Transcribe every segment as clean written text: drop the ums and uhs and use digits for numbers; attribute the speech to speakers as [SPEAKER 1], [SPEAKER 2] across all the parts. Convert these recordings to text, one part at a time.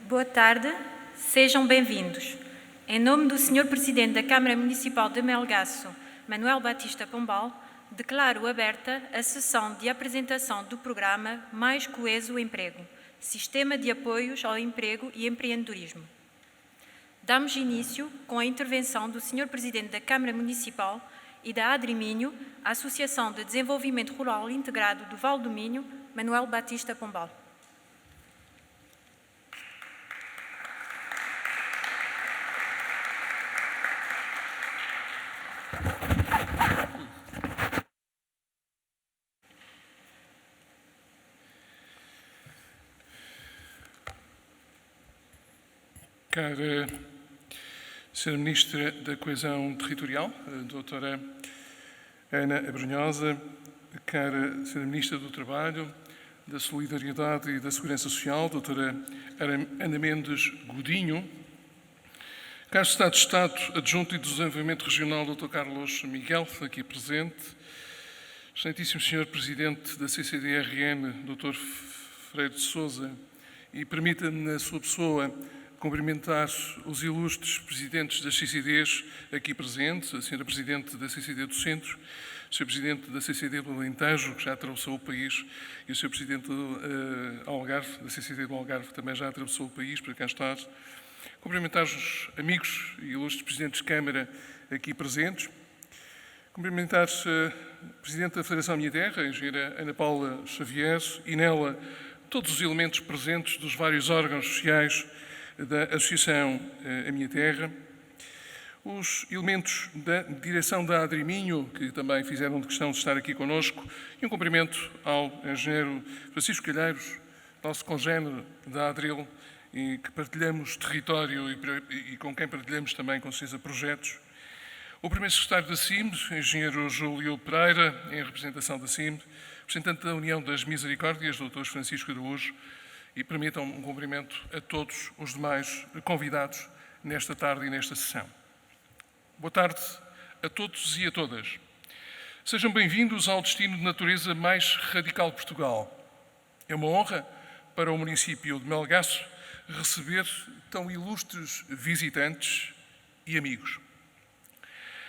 [SPEAKER 1] Boa tarde, sejam bem-vindos. Em nome do Sr. Presidente da Câmara Municipal de Melgaço, Manuel Batista Pombal, declaro aberta a sessão de apresentação do programa Mais Coeso Emprego, Sistema de Apoios ao Emprego e Empreendedorismo. Damos início com a intervenção do Sr. Presidente da Câmara Municipal e da Adriminho, Associação de Desenvolvimento Rural Integrado do Vale do Minho, Manuel Batista Pombal.
[SPEAKER 2] Cara Sra. Ministra da Coesão Territorial, Doutora Ana Abrunhosa, cara Sra. Ministra do Trabalho, da Solidariedade e da Segurança Social, Doutora Ana Mendes Godinho, caro Secretário de Estado Adjunto e de Desenvolvimento Regional, Dr. Carlos Miguel, aqui presente, Excelentíssimo Sr. Presidente da CCDRN, Dr. Freire de Sousa, e permita-me, na sua pessoa, cumprimentar os ilustres presidentes das CCDs aqui presentes, a Sra. Presidente da CCD do Centro, o Sr. Presidente da CCD do Alentejo, que já atravessou o país, e o Sr. Presidente do Algarve, da CCD do Algarve, que também já atravessou o país, para cá estar. Cumprimentar os amigos e ilustres presidentes de Câmara aqui presentes. Cumprimentar a Presidente da Federação Minha Terra, a engenheira Ana Paula Xavier, e nela todos os elementos presentes dos vários órgãos sociais da Associação A Minha Terra, os elementos da direção da Adriminho, que também fizeram de questão de estar aqui connosco, e um cumprimento ao engenheiro Francisco Calheiros, nosso congénere da Adril, e que partilhamos território e com quem partilhamos também, com certeza, projetos. O primeiro secretário da CIMD, engenheiro Júlio Pereira, em representação da CIMD, representante da União das Misericórdias, Dr. Francisco Araújo, e permitam um cumprimento a todos os demais convidados nesta tarde e nesta sessão. Boa tarde a todos e a todas. Sejam bem-vindos ao destino de natureza mais radical de Portugal. É uma honra para o município de Melgaço receber tão ilustres visitantes e amigos.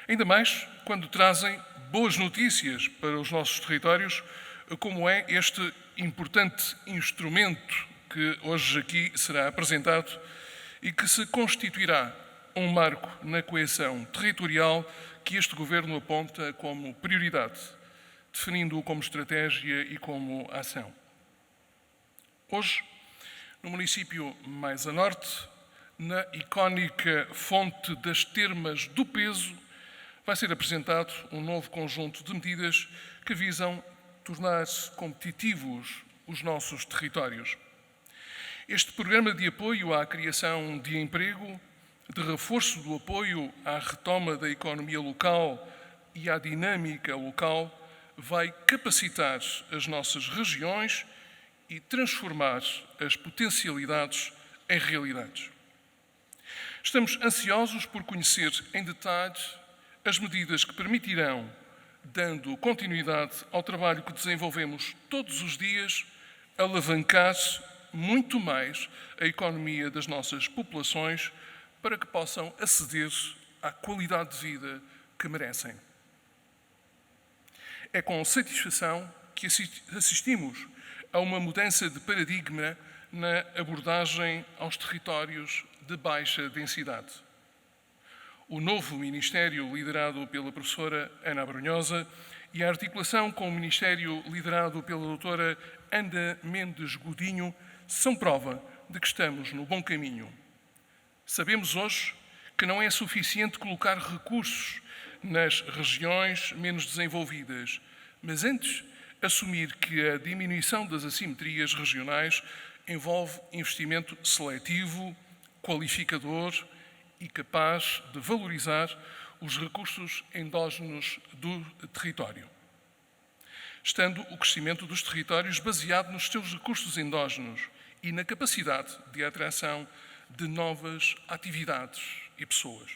[SPEAKER 2] Ainda mais quando trazem boas notícias para os nossos territórios, como é este importante instrumento que hoje aqui será apresentado e que se constituirá um marco na coesão territorial que este Governo aponta como prioridade, definindo-o como estratégia e como ação. Hoje, no município mais a norte, na icónica Fonte das Termas do Peso, vai ser apresentado um novo conjunto de medidas que visam tornar competitivos os nossos territórios. Este programa de apoio à criação de emprego, de reforço do apoio à retoma da economia local e à dinâmica local, vai capacitar as nossas regiões e transformar as potencialidades em realidades. Estamos ansiosos por conhecer em detalhe as medidas que permitirão, dando continuidade ao trabalho que desenvolvemos todos os dias, alavancar muito mais a economia das nossas populações para que possam aceder à qualidade de vida que merecem. É com satisfação que assistimos a uma mudança de paradigma na abordagem aos territórios de baixa densidade. O novo Ministério, liderado pela professora Ana Abrunhosa, e a articulação com o Ministério, liderado pela doutora Ana Mendes Godinho, são prova de que estamos no bom caminho. Sabemos hoje que não é suficiente colocar recursos nas regiões menos desenvolvidas, mas antes assumir que a diminuição das assimetrias regionais envolve investimento seletivo, qualificador e capaz de valorizar os recursos endógenos do território. Estando o crescimento dos territórios baseado nos seus recursos endógenos e na capacidade de atração de novas atividades e pessoas.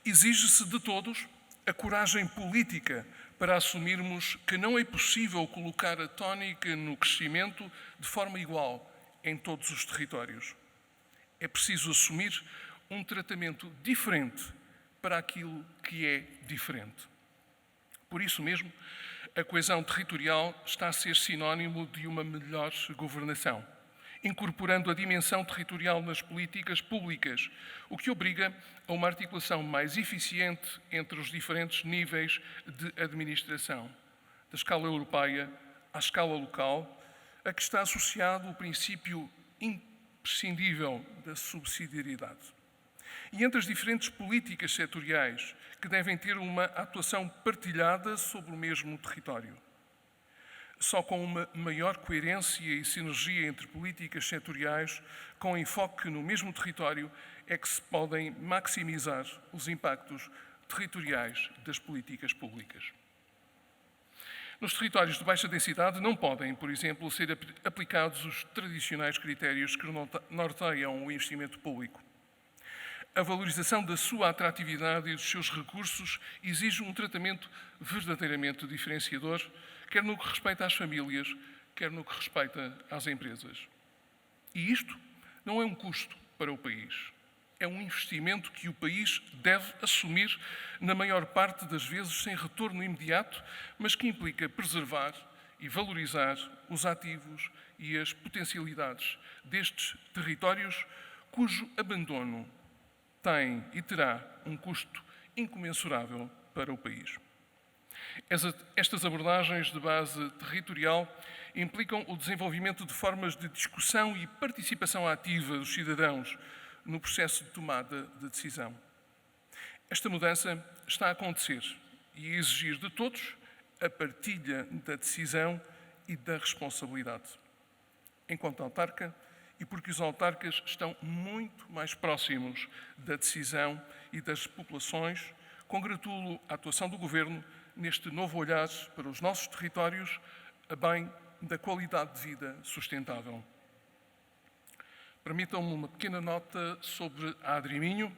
[SPEAKER 2] Exige-se de todos a coragem política para assumirmos que não é possível colocar a tónica no crescimento de forma igual em todos os territórios. É preciso assumir um tratamento diferente para aquilo que é diferente. Por isso mesmo, a coesão territorial está a ser sinónimo de uma melhor governação, incorporando a dimensão territorial nas políticas públicas, o que obriga a uma articulação mais eficiente entre os diferentes níveis de administração, da escala europeia à escala local, a que está associado o princípio imprescindível da subsidiariedade. E entre as diferentes políticas setoriais que devem ter uma atuação partilhada sobre o mesmo território. Só com uma maior coerência e sinergia entre políticas setoriais, com enfoque no mesmo território, é que se podem maximizar os impactos territoriais das políticas públicas. Nos territórios de baixa densidade não podem, por exemplo, ser aplicados os tradicionais critérios que norteiam o investimento público. A valorização da sua atratividade e dos seus recursos exige um tratamento verdadeiramente diferenciador, quer no que respeita às famílias, quer no que respeita às empresas. E isto não é um custo para o país. É um investimento que o país deve assumir, na maior parte das vezes sem retorno imediato, mas que implica preservar e valorizar os ativos e as potencialidades destes territórios, cujo abandono tem e terá um custo incomensurável para o país. Estas abordagens de base territorial implicam o desenvolvimento de formas de discussão e participação ativa dos cidadãos no processo de tomada de decisão. Esta mudança está a acontecer e a exigir de todos a partilha da decisão e da responsabilidade. Enquanto autarca, e porque os autarcas estão muito mais próximos da decisão e das populações, congratulo a atuação do Governo neste novo olhar para os nossos territórios, a bem da qualidade de vida sustentável. Permitam-me uma pequena nota sobre a Adriminho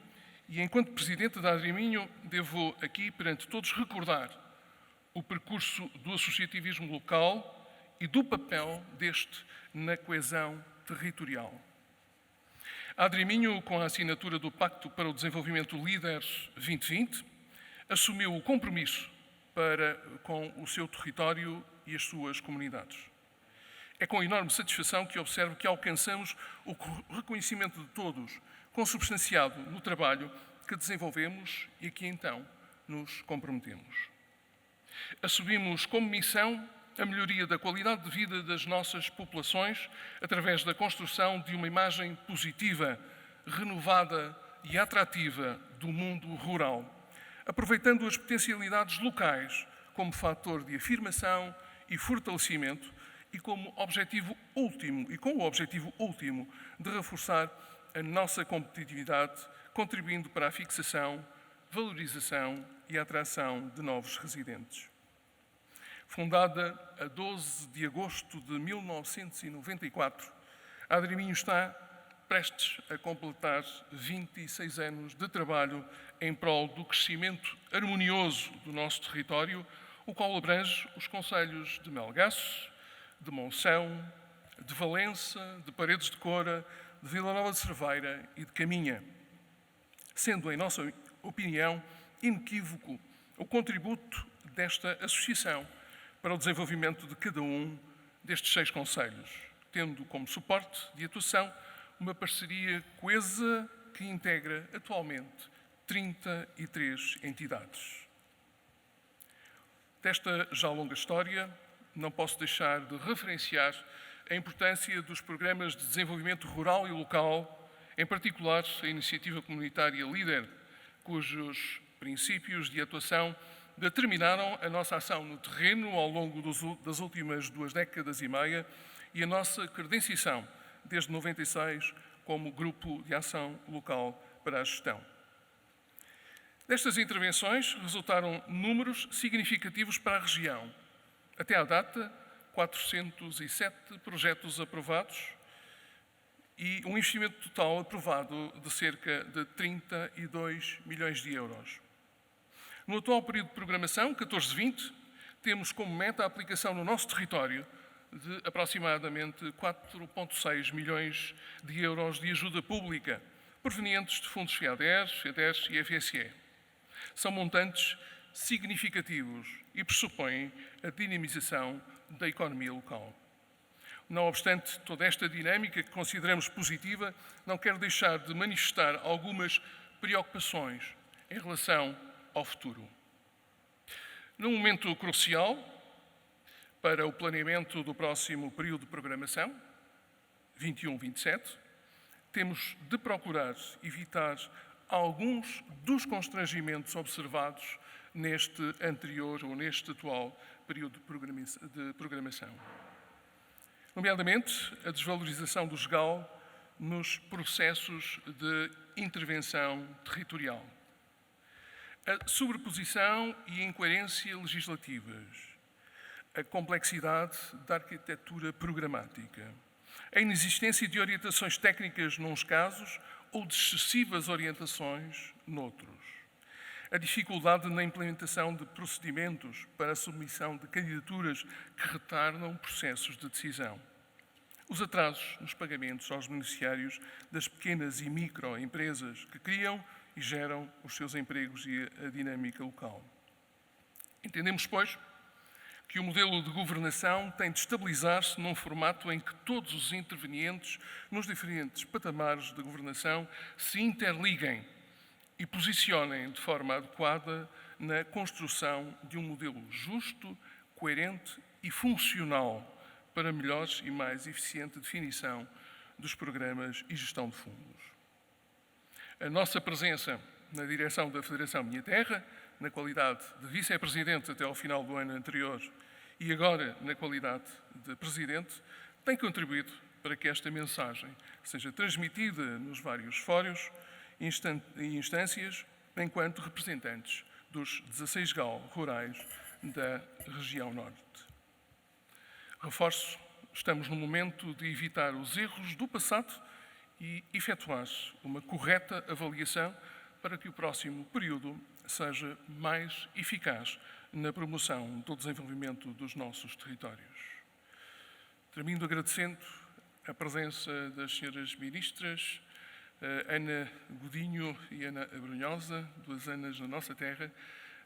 [SPEAKER 2] e, enquanto Presidente da Adriminho, devo aqui, perante todos, recordar o percurso do associativismo local e do papel deste na coesão territorial. A Adriminho, com a assinatura do Pacto para o Desenvolvimento Líderes 2020, assumiu o compromisso com o seu território e as suas comunidades. É com enorme satisfação que observo que alcançamos o reconhecimento de todos, consubstanciado no trabalho que desenvolvemos e a que então nos comprometemos. Assumimos como missão a melhoria da qualidade de vida das nossas populações através da construção de uma imagem positiva, renovada e atrativa do mundo rural, aproveitando as potencialidades locais como fator de afirmação e fortalecimento e com o objetivo último de reforçar a nossa competitividade, contribuindo para a fixação, valorização e atração de novos residentes. Fundada a 12 de agosto de 1994, a Adriminho está prestes a completar 26 anos de trabalho em prol do crescimento harmonioso do nosso território, o qual abrange os concelhos de Melgaço, de Monção, de Valença, de Paredes de Coura, de Vila Nova de Cerveira e de Caminha, sendo, em nossa opinião, inequívoco o contributo desta associação para o desenvolvimento de cada um destes 6 concelhos, tendo como suporte de atuação uma parceria coesa que integra atualmente 33 entidades. Desta já longa história, não posso deixar de referenciar a importância dos programas de desenvolvimento rural e local, em particular a iniciativa comunitária LEADER, cujos princípios de atuação determinaram a nossa ação no terreno ao longo das últimas 2 décadas e meia e a nossa credenciação desde 96 como Grupo de Ação Local para a Gestão. Destas intervenções resultaram números significativos para a região. Até à data, 407 projetos aprovados e um investimento total aprovado de cerca de 32 milhões de euros. No atual período de programação, 14-20, temos como meta a aplicação no nosso território de aproximadamente 4,6 milhões de euros de ajuda pública, provenientes de fundos FEADER, FEDER e FSE. São montantes significativos e pressupõem a dinamização da economia local. Não obstante toda esta dinâmica que consideramos positiva, não quero deixar de manifestar algumas preocupações em relação ao futuro. Num momento crucial para o planeamento do próximo período de programação, 21-27, temos de procurar evitar alguns dos constrangimentos observados neste anterior ou neste atual período de programação. Nomeadamente, a desvalorização do GAL nos processos de intervenção territorial, a sobreposição e incoerência legislativas, a complexidade da arquitetura programática, a inexistência de orientações técnicas nuns casos ou de excessivas orientações noutros, a dificuldade na implementação de procedimentos para a submissão de candidaturas que retardam processos de decisão, os atrasos nos pagamentos aos beneficiários das pequenas e microempresas que criam e geram os seus empregos e a dinâmica local. Entendemos, pois, que o modelo de governação tem de estabilizar-se num formato em que todos os intervenientes nos diferentes patamares de governação se interliguem e posicionem de forma adequada na construção de um modelo justo, coerente e funcional para melhor e mais eficiente definição dos programas e gestão de fundos. A nossa presença na direção da Federação Minha Terra, na qualidade de vice-presidente até ao final do ano anterior e agora na qualidade de presidente, tem contribuído para que esta mensagem seja transmitida nos vários fóruns e instâncias enquanto representantes dos 16 GAL rurais da região Norte. Reforço, estamos no momento de evitar os erros do passado e efetuar uma correta avaliação para que o próximo período seja mais eficaz na promoção do desenvolvimento dos nossos territórios. Termino agradecendo a presença das senhoras ministras, Ana Godinho e Ana Abrunhosa, duas Anas na nossa terra,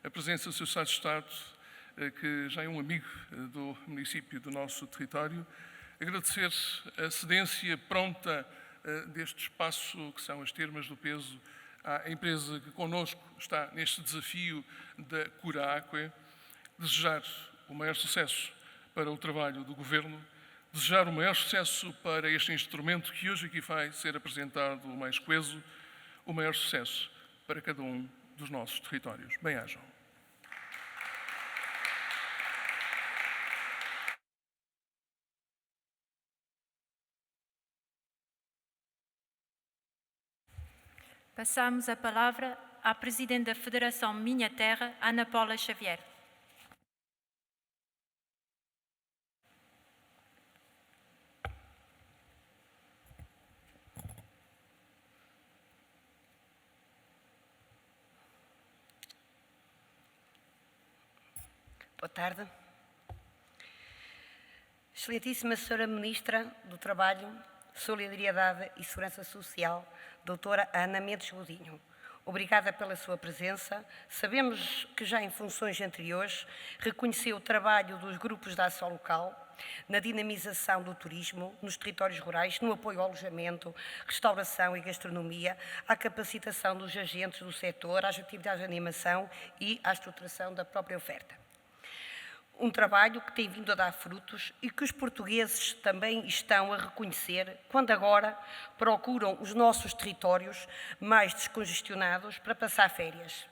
[SPEAKER 2] a presença do Sr. Secretário de Estado, que já é um amigo do município do nosso território, agradecer a cedência pronta deste espaço, que são as termas do peso, à empresa que connosco está neste desafio da Cura Aqua, desejar o maior sucesso para o trabalho do Governo, desejar o maior sucesso para este instrumento que hoje aqui vai ser apresentado, o mais coeso, o maior sucesso para cada um dos nossos territórios. Bem-ajam.
[SPEAKER 1] Passamos a palavra à Presidente da Federação Minha Terra, Ana Paula Xavier.
[SPEAKER 3] Boa tarde. Excelentíssima Senhora Ministra do Trabalho, Solidariedade e Segurança Social, Doutora Ana Mendes Godinho, obrigada pela sua presença. Sabemos que já em funções anteriores reconheceu o trabalho dos grupos de ação local na dinamização do turismo nos territórios rurais, no apoio ao alojamento, restauração e gastronomia, à capacitação dos agentes do setor, às atividades de animação e à estruturação da própria oferta. Um trabalho que tem vindo a dar frutos e que os portugueses também estão a reconhecer quando agora procuram os nossos territórios mais descongestionados para passar férias.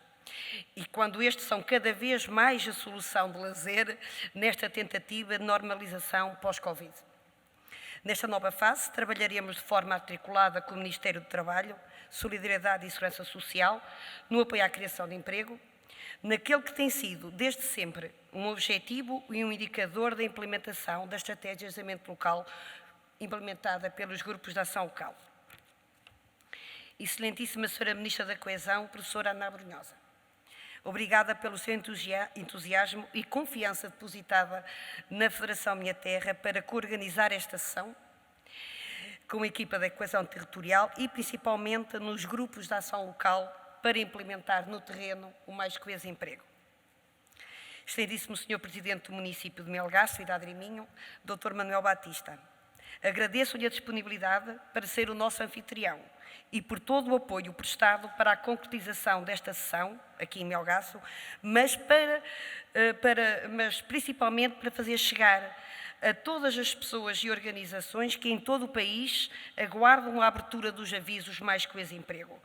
[SPEAKER 3] E quando estes são cada vez mais a solução de lazer nesta tentativa de normalização pós-Covid. Nesta nova fase, trabalharemos de forma articulada com o Ministério do Trabalho, Solidariedade e Segurança Social, no apoio à criação de emprego, naquele que tem sido, desde sempre, um objetivo e um indicador da implementação da estratégia de desenvolvimento local implementada pelos grupos de ação local. Excelentíssima Senhora Ministra da Coesão, Professora Ana Abrunhosa, Obrigada pelo seu entusiasmo e confiança depositada na Federação Minha Terra para coorganizar esta sessão, com a equipa da Coesão Territorial e principalmente nos grupos de ação local para implementar no terreno o Mais Coeso Emprego. Excelentíssimo Sr. Presidente do município de Melgaço e de Adriminho, Dr. Manuel Batista, agradeço-lhe a disponibilidade para ser o nosso anfitrião e por todo o apoio prestado para a concretização desta sessão, aqui em Melgaço, mas principalmente para fazer chegar a todas as pessoas e organizações que em todo o país aguardam a abertura dos avisos Mais Coeso Emprego.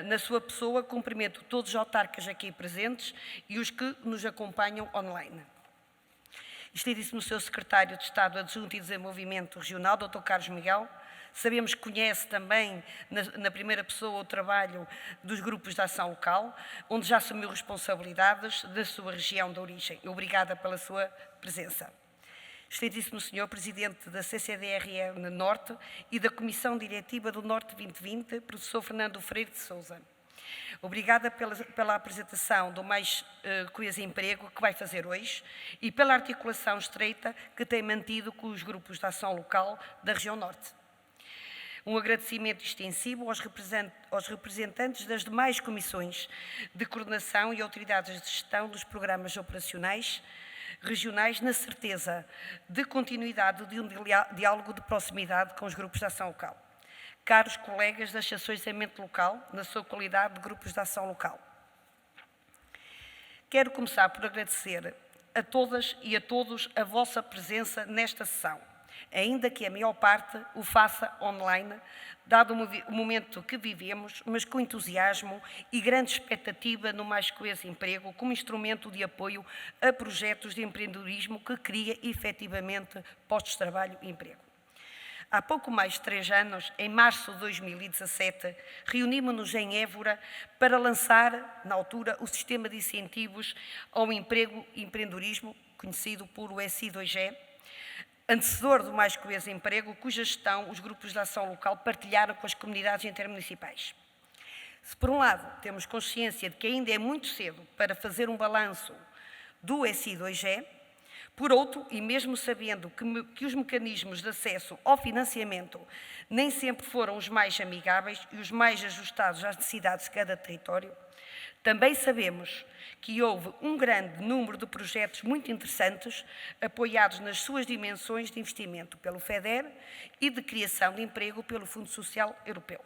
[SPEAKER 3] Na sua pessoa, cumprimento todos os autarcas aqui presentes e os que nos acompanham online. Excelentíssimo Sr. Secretário de Estado Adjunto e Desenvolvimento Regional, Dr. Carlos Miguel, sabemos que conhece também, na primeira pessoa, o trabalho dos grupos de ação local, onde já assumiu responsabilidades da sua região de origem. Obrigada pela sua presença. Excelentíssimo Sr. Presidente da CCDRN Norte e da Comissão Diretiva do Norte 2020, Professor Fernando Freire de Sousa. Obrigada pela apresentação do Mais Coeso Emprego que vai fazer hoje e pela articulação estreita que tem mantido com os grupos de ação local da região Norte. Um agradecimento extensivo aos representantes das demais comissões de coordenação e autoridades de gestão dos programas operacionais regionais, na certeza de continuidade de um diálogo de proximidade com os grupos de ação local. Caros colegas das associações de desenvolvimento local, na sua qualidade de grupos de ação local. Quero começar por agradecer a todas e a todos a vossa presença nesta sessão, ainda que a maior parte o faça online, dado o momento que vivemos, mas com entusiasmo e grande expectativa no Mais Coeso Emprego como instrumento de apoio a projetos de empreendedorismo que cria efetivamente postos de trabalho e emprego. Há pouco mais de 3 anos, em março de 2017, reunimos-nos em Évora para lançar, na altura, o sistema de incentivos ao emprego e empreendedorismo, conhecido por o SI2G, antecessor do Mais Coeso Emprego, cuja gestão os grupos de ação local partilharam com as comunidades intermunicipais. Se, por um lado, temos consciência de que ainda é muito cedo para fazer um balanço do SI2G, por outro, e mesmo sabendo que os mecanismos de acesso ao financiamento nem sempre foram os mais amigáveis e os mais ajustados às necessidades de cada território, também sabemos que houve um grande número de projetos muito interessantes, apoiados nas suas dimensões de investimento pelo FEDER e de criação de emprego pelo Fundo Social Europeu.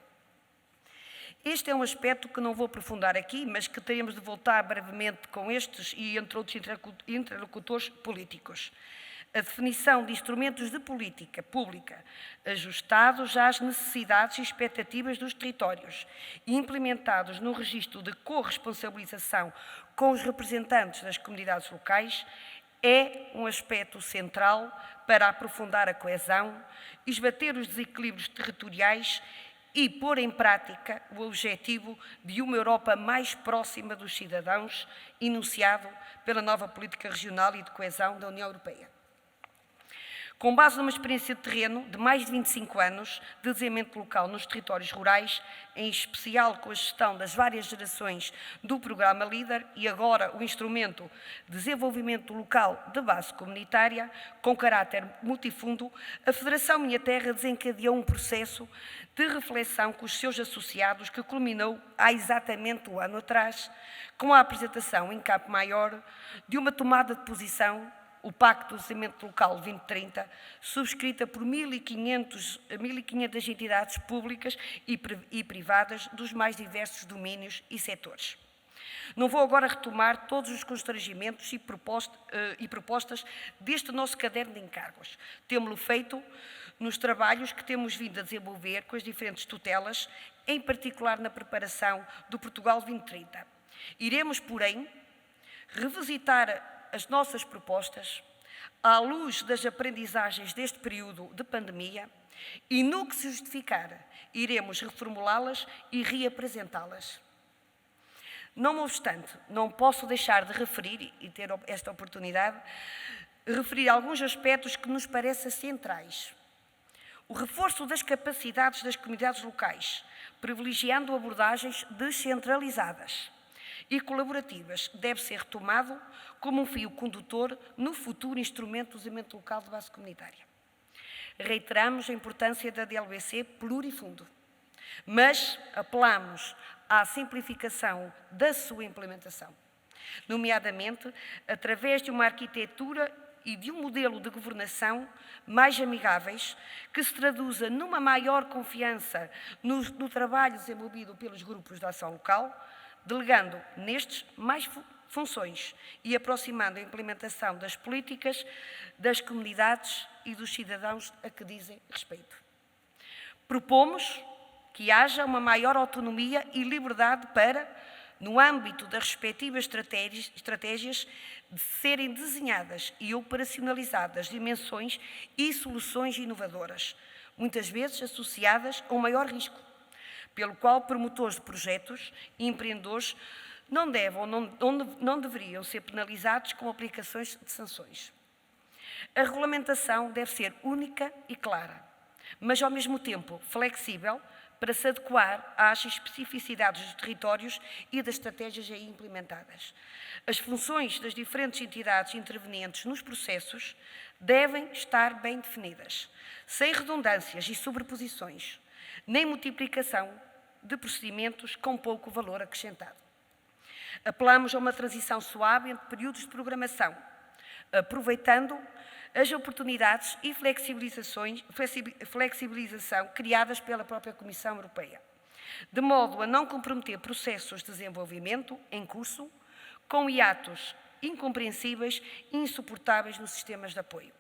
[SPEAKER 3] Este é um aspecto que não vou aprofundar aqui, mas que teremos de voltar brevemente com estes e entre outros interlocutores políticos. A definição de instrumentos de política pública ajustados às necessidades e expectativas dos territórios e implementados no registro de corresponsabilização com os representantes das comunidades locais é um aspecto central para aprofundar a coesão, esbater os desequilíbrios territoriais e pôr em prática o objetivo de uma Europa mais próxima dos cidadãos, enunciado pela nova política regional e de coesão da União Europeia. Com base numa experiência de terreno de mais de 25 anos de desenvolvimento local nos territórios rurais, em especial com a gestão das várias gerações do programa LEADER e agora o instrumento de desenvolvimento local de base comunitária, com caráter multifundo, a Federação Minha Terra desencadeou um processo de reflexão com os seus associados que culminou há exatamente um ano atrás, com a apresentação em Campo Maior de uma tomada de posição, o Pacto de Desenvolvimento Local 2030, subscrita por 1.500 entidades públicas e privadas dos mais diversos domínios e setores. Não vou agora retomar todos os constrangimentos e propostas deste nosso caderno de encargos. Temo-lo feito nos trabalhos que temos vindo a desenvolver com as diferentes tutelas, em particular na preparação do Portugal 2030. Iremos, porém, revisitar as nossas propostas à luz das aprendizagens deste período de pandemia e, no que se justificar, iremos reformulá-las e reapresentá-las. Não obstante, não posso deixar de referir, e ter esta oportunidade, referir alguns aspectos que nos parecem centrais. O reforço das capacidades das comunidades locais, privilegiando abordagens descentralizadas e colaborativas deve ser retomado como um fio condutor no futuro instrumento do desenvolvimento local de base comunitária. Reiteramos a importância da DLBC plurifundo, mas apelamos à simplificação da sua implementação, nomeadamente através de uma arquitetura e de um modelo de governação mais amigáveis, que se traduza numa maior confiança no trabalho desenvolvido pelos grupos de ação local, delegando nestes mais funções e aproximando a implementação das políticas das comunidades e dos cidadãos a que dizem respeito. Propomos que haja uma maior autonomia e liberdade para, no âmbito das respectivas estratégias, de serem desenhadas e operacionalizadas dimensões e soluções inovadoras, muitas vezes associadas a um maior risco, pelo qual promotores de projetos e empreendedores não devem ou não deveriam ser penalizados com aplicações de sanções. A regulamentação deve ser única e clara, mas ao mesmo tempo flexível, para se adequar às especificidades dos territórios e das estratégias aí implementadas. As funções das diferentes entidades intervenientes nos processos devem estar bem definidas, sem redundâncias e sobreposições, nem multiplicação de procedimentos com pouco valor acrescentado. Apelamos a uma transição suave entre períodos de programação, aproveitando as oportunidades e flexibilização criadas pela própria Comissão Europeia, de modo a não comprometer processos de desenvolvimento em curso com hiatos incompreensíveis e insuportáveis nos sistemas de apoio.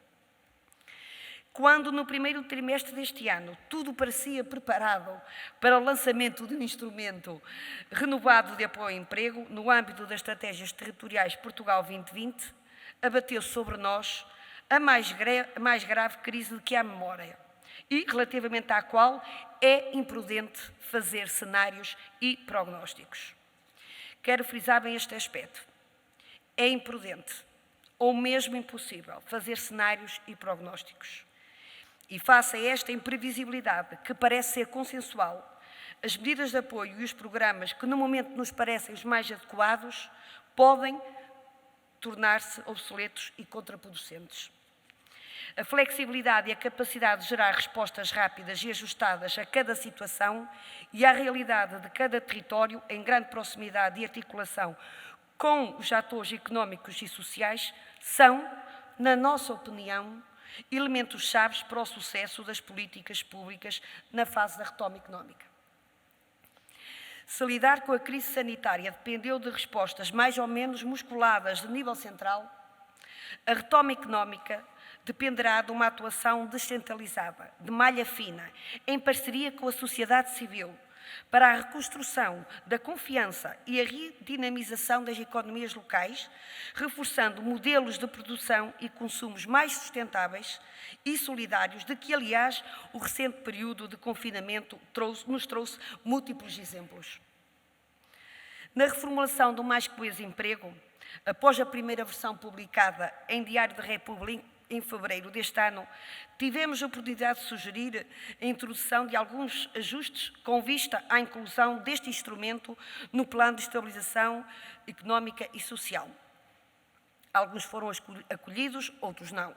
[SPEAKER 3] Quando, no primeiro trimestre deste ano, tudo parecia preparado para o lançamento de um instrumento renovado de apoio ao emprego no âmbito das estratégias territoriais Portugal 2020, abateu sobre nós a mais grave crise de que há memória e relativamente à qual é imprudente fazer cenários e prognósticos. Quero frisar bem este aspecto. É imprudente, ou mesmo impossível, fazer cenários e prognósticos. E face a esta imprevisibilidade, que parece ser consensual, as medidas de apoio e os programas que no momento nos parecem os mais adequados podem tornar-se obsoletos e contraproducentes. A flexibilidade e a capacidade de gerar respostas rápidas e ajustadas a cada situação e à realidade de cada território, em grande proximidade e articulação com os atores económicos e sociais, são, na nossa opinião, elementos-chave para o sucesso das políticas públicas na fase da retoma económica. Se lidar com a crise sanitária dependeu de respostas mais ou menos musculadas de nível central, a retoma económica dependerá de uma atuação descentralizada, de malha fina, em parceria com a sociedade civil, para a reconstrução da confiança e a redinamização das economias locais, reforçando modelos de produção e consumos mais sustentáveis e solidários, de que, aliás, o recente período de confinamento nos trouxe múltiplos exemplos. Na reformulação do Mais Coeso Emprego, após a primeira versão publicada em Diário da República em fevereiro deste ano, tivemos a oportunidade de sugerir a introdução de alguns ajustes com vista à inclusão deste instrumento no Plano de Estabilização Económica e Social. Alguns foram acolhidos, outros não.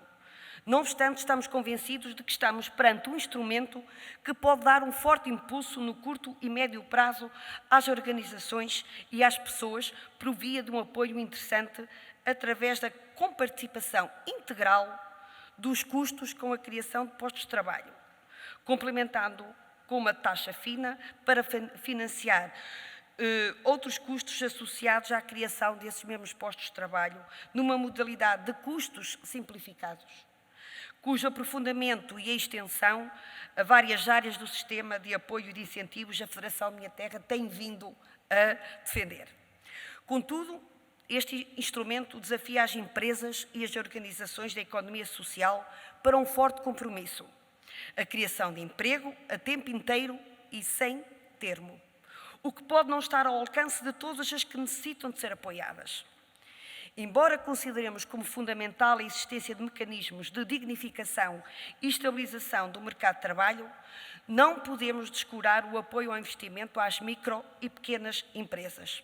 [SPEAKER 3] Não obstante, estamos convencidos de que estamos perante um instrumento que pode dar um forte impulso no curto e médio prazo às organizações e às pessoas por via de um apoio interessante através da comparticipação integral dos custos com a criação de postos de trabalho, complementando com uma taxa fina para financiar outros custos associados à criação desses mesmos postos de trabalho, numa modalidade de custos simplificados, cujo aprofundamento e a extensão a várias áreas do sistema de apoio e de incentivos a Federação Minha Terra tem vindo a defender. Contudo, este instrumento desafia as empresas e as organizações da economia social para um forte compromisso, a criação de emprego a tempo inteiro e sem termo, o que pode não estar ao alcance de todas as que necessitam de ser apoiadas. Embora consideremos como fundamental a existência de mecanismos de dignificação e estabilização do mercado de trabalho, não podemos descurar o apoio ao investimento às micro e pequenas empresas.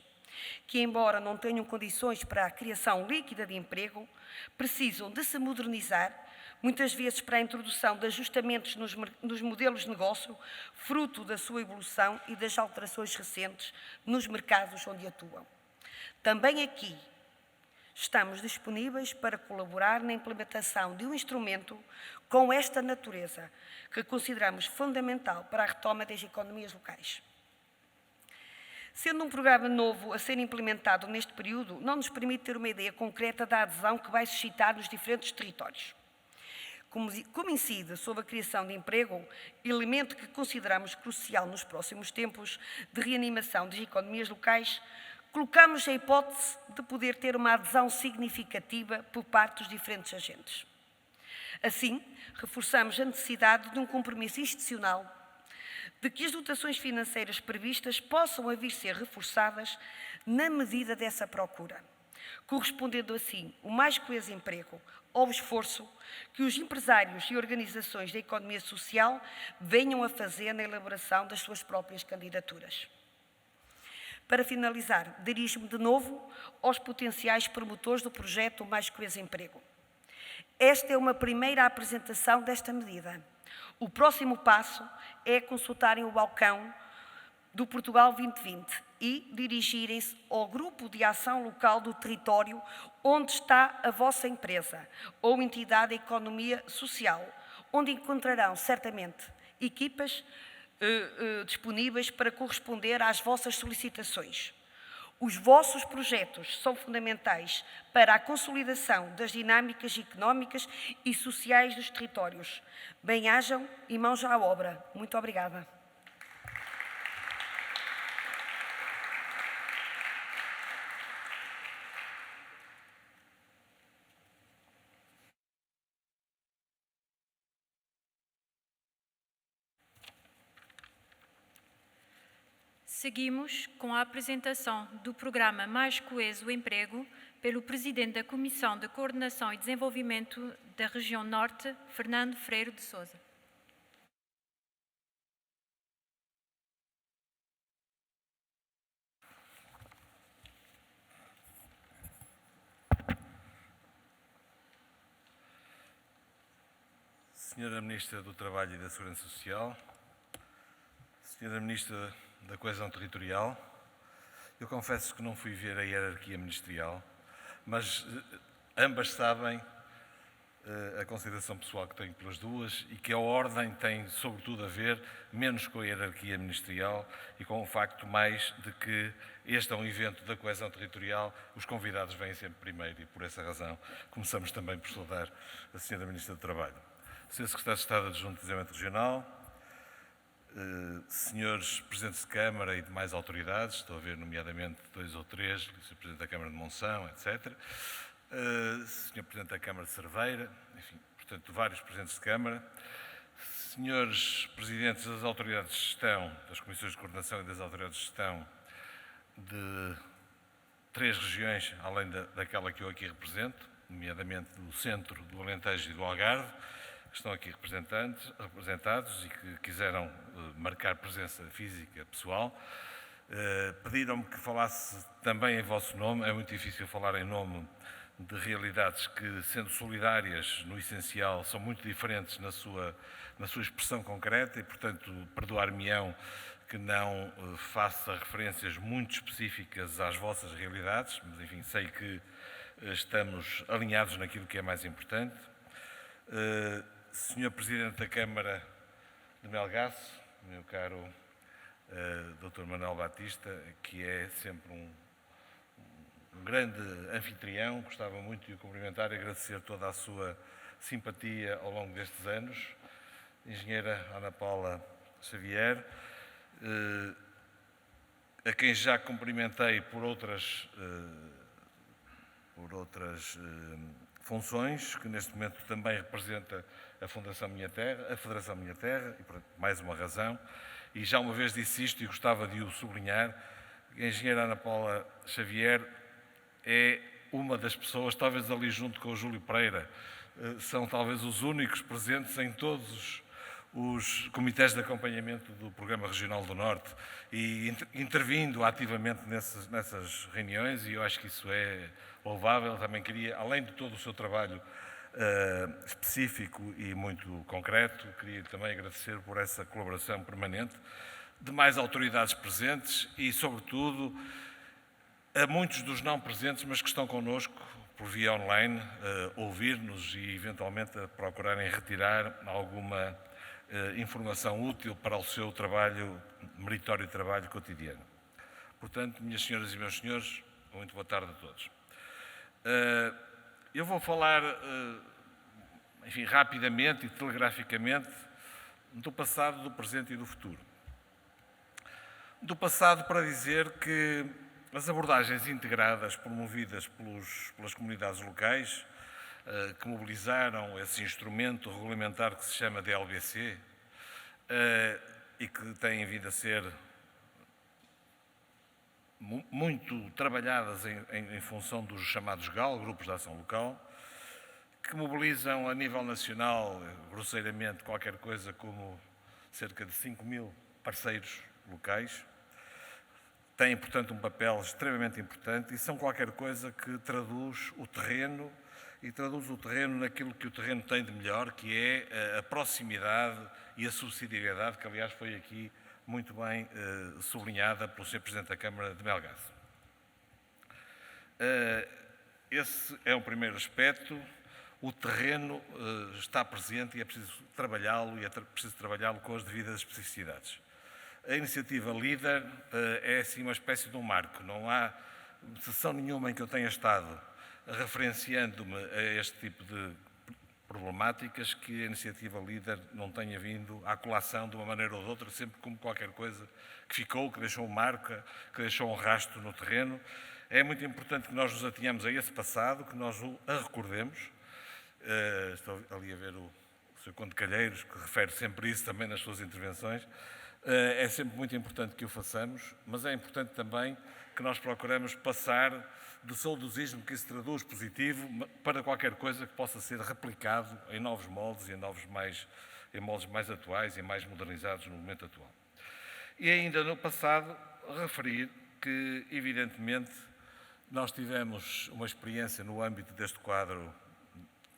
[SPEAKER 3] que, embora não tenham condições para a criação líquida de emprego, precisam de se modernizar, muitas vezes para a introdução de ajustamentos nos modelos de negócio, fruto da sua evolução e das alterações recentes nos mercados onde atuam. Também aqui estamos disponíveis para colaborar na implementação de um instrumento com esta natureza, que consideramos fundamental para a retoma das economias locais. Sendo um programa novo a ser implementado neste período, não nos permite ter uma ideia concreta da adesão que vai suscitar nos diferentes territórios. Como incide sobre a criação de emprego, elemento que consideramos crucial nos próximos tempos de reanimação das economias locais, colocamos a hipótese de poder ter uma adesão significativa por parte dos diferentes agentes. Assim, reforçamos a necessidade de um compromisso institucional, de que as dotações financeiras previstas possam vir a ser reforçadas na medida dessa procura, correspondendo assim o mais coeso emprego ao esforço que os empresários e organizações da economia social venham a fazer na elaboração das suas próprias candidaturas. Para finalizar, dirijo-me de novo aos potenciais promotores do projeto Mais Coeso Emprego. Esta é uma primeira apresentação desta medida. O próximo passo é consultarem o balcão do Portugal 2020 e dirigirem-se ao grupo de ação local do território onde está a vossa empresa ou entidade da economia social, onde encontrarão certamente equipas disponíveis para corresponder às vossas solicitações. Os vossos projetos são fundamentais para a consolidação das dinâmicas económicas e sociais dos territórios. Bem-ajam e mãos à obra. Muito obrigada.
[SPEAKER 1] Seguimos com a apresentação do programa Mais Coeso Emprego pelo Presidente da Comissão de Coordenação e Desenvolvimento da Região Norte, Fernando Freire de Sousa.
[SPEAKER 4] Senhora Ministra do Trabalho e da Segurança Social, Senhora Ministra da Coesão Territorial, eu confesso que não fui ver a hierarquia ministerial, mas ambas sabem a consideração pessoal que tenho pelas duas e que a ordem tem sobretudo a ver menos com a hierarquia ministerial e com o facto mais de que este é um evento da coesão territorial, os convidados vêm sempre primeiro e por essa razão começamos também por saudar a Senhora Ministra do Trabalho. Sr. Secretário de Estado Adjunto de Desenvolvimento Regional, senhores Presidentes de Câmara e demais autoridades, estou a ver nomeadamente 2 ou 3, o Sr. Presidente da Câmara de Monção, etc., Sr. Presidente da Câmara de Cerveira, enfim, portanto, vários Presidentes de Câmara, senhores Presidentes das Autoridades de Gestão, das Comissões de Coordenação e das Autoridades de Gestão de 3 regiões, além daquela que eu aqui represento, nomeadamente do Centro, do Alentejo e do Algarve, que estão aqui representados e que quiseram marcar presença física pessoal. Pediram-me que falasse também em vosso nome. É muito difícil falar em nome de realidades que, sendo solidárias no essencial, são muito diferentes na sua expressão concreta e, portanto, perdoar-me-ão que não faça referências muito específicas às vossas realidades, mas, enfim, sei que estamos alinhados naquilo que é mais importante. Senhor Presidente da Câmara de Melgaço, meu caro Dr. Manuel Batista, que é sempre um grande anfitrião, gostava muito de o cumprimentar e agradecer toda a sua simpatia ao longo destes anos. Engenheira Ana Paula Xavier, a quem já cumprimentei por outras funções, que neste momento também representa a Fundação Minha Terra, a Federação Minha Terra, e por mais uma razão, e já uma vez disse isto e gostava de o sublinhar, a engenheira Ana Paula Xavier é uma das pessoas, talvez ali junto com o Júlio Pereira, são talvez os únicos presentes em todos os comitês de acompanhamento do Programa Regional do Norte e intervindo ativamente nessas reuniões, e eu acho que isso é louvável. Também queria, além de todo o seu trabalho específico e muito concreto, queria também agradecer por essa colaboração permanente, demais autoridades presentes e, sobretudo, a muitos dos não presentes, mas que estão connosco por via online, ouvir-nos e, eventualmente, a procurarem retirar alguma informação útil para o seu trabalho, meritório trabalho cotidiano. Portanto, minhas senhoras e meus senhores, muito boa tarde a todos. Eu vou falar, enfim, rapidamente e telegraficamente do passado, do presente e do futuro. Do passado, para dizer que as abordagens integradas promovidas pelas comunidades locais, que mobilizaram esse instrumento regulamentar que se chama DLBC e que têm vindo a ser muito trabalhadas em função dos chamados GAL, Grupos de Ação Local, que mobilizam a nível nacional, grosseiramente, qualquer coisa como cerca de 5.000 parceiros locais. Têm, portanto, um papel extremamente importante e são qualquer coisa que traduz o terreno naquilo que o terreno tem de melhor, que é a proximidade e a subsidiariedade, que aliás foi aqui muito bem sublinhada pelo Sr. Presidente da Câmara de Melgaço. Esse é o primeiro aspecto. O terreno está presente e é preciso trabalhá-lo com as devidas especificidades. A iniciativa LEADER é assim uma espécie de um marco. Não há sessão nenhuma em que eu tenha estado referenciando-me a este tipo de problemáticas que a iniciativa LEADER não tenha vindo à colação de uma maneira ou de outra, sempre como qualquer coisa que ficou, que deixou uma marca, que deixou um rastro no terreno. É muito importante que nós nos atenhamos a esse passado, que nós o recordemos. Estou ali a ver o Sr. Conde Calheiros, que refere sempre isso também nas suas intervenções. É sempre muito importante que o façamos, mas é importante também que nós procuremos passar do saudosismo que se traduz positivo para qualquer coisa que possa ser replicado em novos moldes e em moldes mais atuais e mais modernizados no momento atual. E ainda no passado, referir que, evidentemente, nós tivemos uma experiência no âmbito deste quadro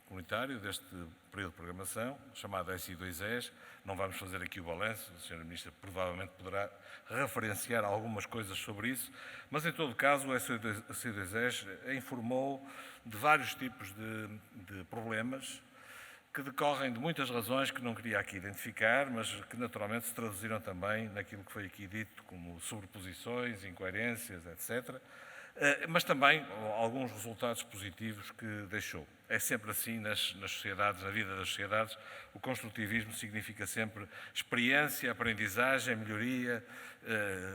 [SPEAKER 4] comunitário, deste período de programação, chamado SI2ES. Não vamos fazer aqui o balanço, a Sra. Ministra provavelmente poderá referenciar algumas coisas sobre isso, mas em todo caso o SI2ES informou de vários tipos de problemas que decorrem de muitas razões que não queria aqui identificar, mas que naturalmente se traduziram também naquilo que foi aqui dito, como sobreposições, incoerências, etc., mas também alguns resultados positivos que deixou. É sempre assim nas sociedades, na vida das sociedades. O construtivismo significa sempre experiência, aprendizagem, melhoria,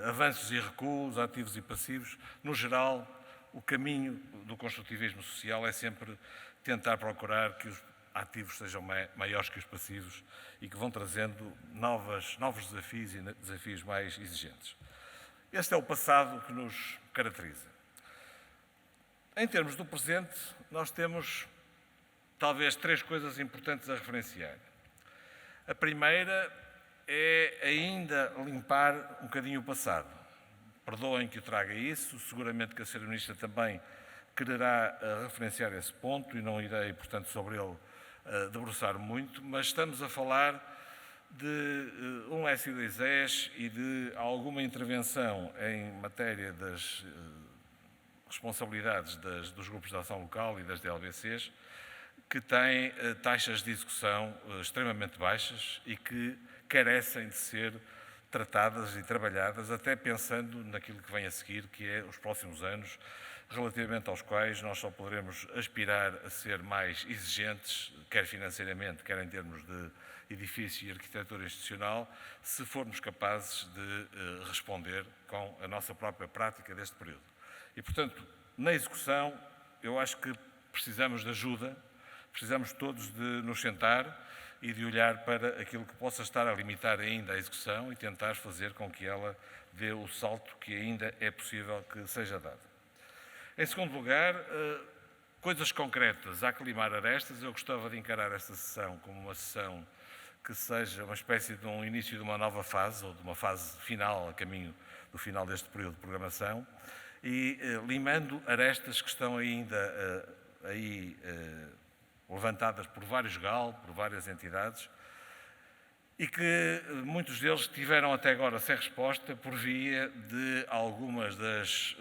[SPEAKER 4] avanços e recuos, ativos e passivos. No geral, o caminho do construtivismo social é sempre tentar procurar que os ativos sejam maiores que os passivos e que vão trazendo novos desafios e desafios mais exigentes. Este é o passado que nos caracteriza. Em termos do presente, nós temos talvez 3 coisas importantes a referenciar. A primeira é ainda limpar um bocadinho o passado. Perdoem que eu traga isso, seguramente que a Sra. Ministra também quererá referenciar esse ponto e não irei, portanto, sobre ele debruçar muito, mas estamos a falar de um SI2ES e de alguma intervenção em matéria das responsabilidades dos grupos de ação local e das DLBCs, que têm taxas de execução extremamente baixas e que carecem de ser tratadas e trabalhadas, até pensando naquilo que vem a seguir, que é os próximos anos, relativamente aos quais nós só poderemos aspirar a ser mais exigentes, quer financeiramente, quer em termos de edifício e arquitetura institucional, se formos capazes de responder com a nossa própria prática deste período. E, portanto, na execução, eu acho que precisamos de ajuda, precisamos todos de nos sentar e de olhar para aquilo que possa estar a limitar ainda a execução e tentar fazer com que ela dê o salto que ainda é possível que seja dado. Em segundo lugar, coisas concretas a aclimar arestas. Eu gostava de encarar esta sessão como uma sessão que seja uma espécie de um início de uma nova fase, ou de uma fase final, a caminho do final deste período de programação, e limando arestas que estão ainda aí levantadas por vários GAL, por várias entidades, e que muitos deles tiveram até agora sem resposta por via de algumas das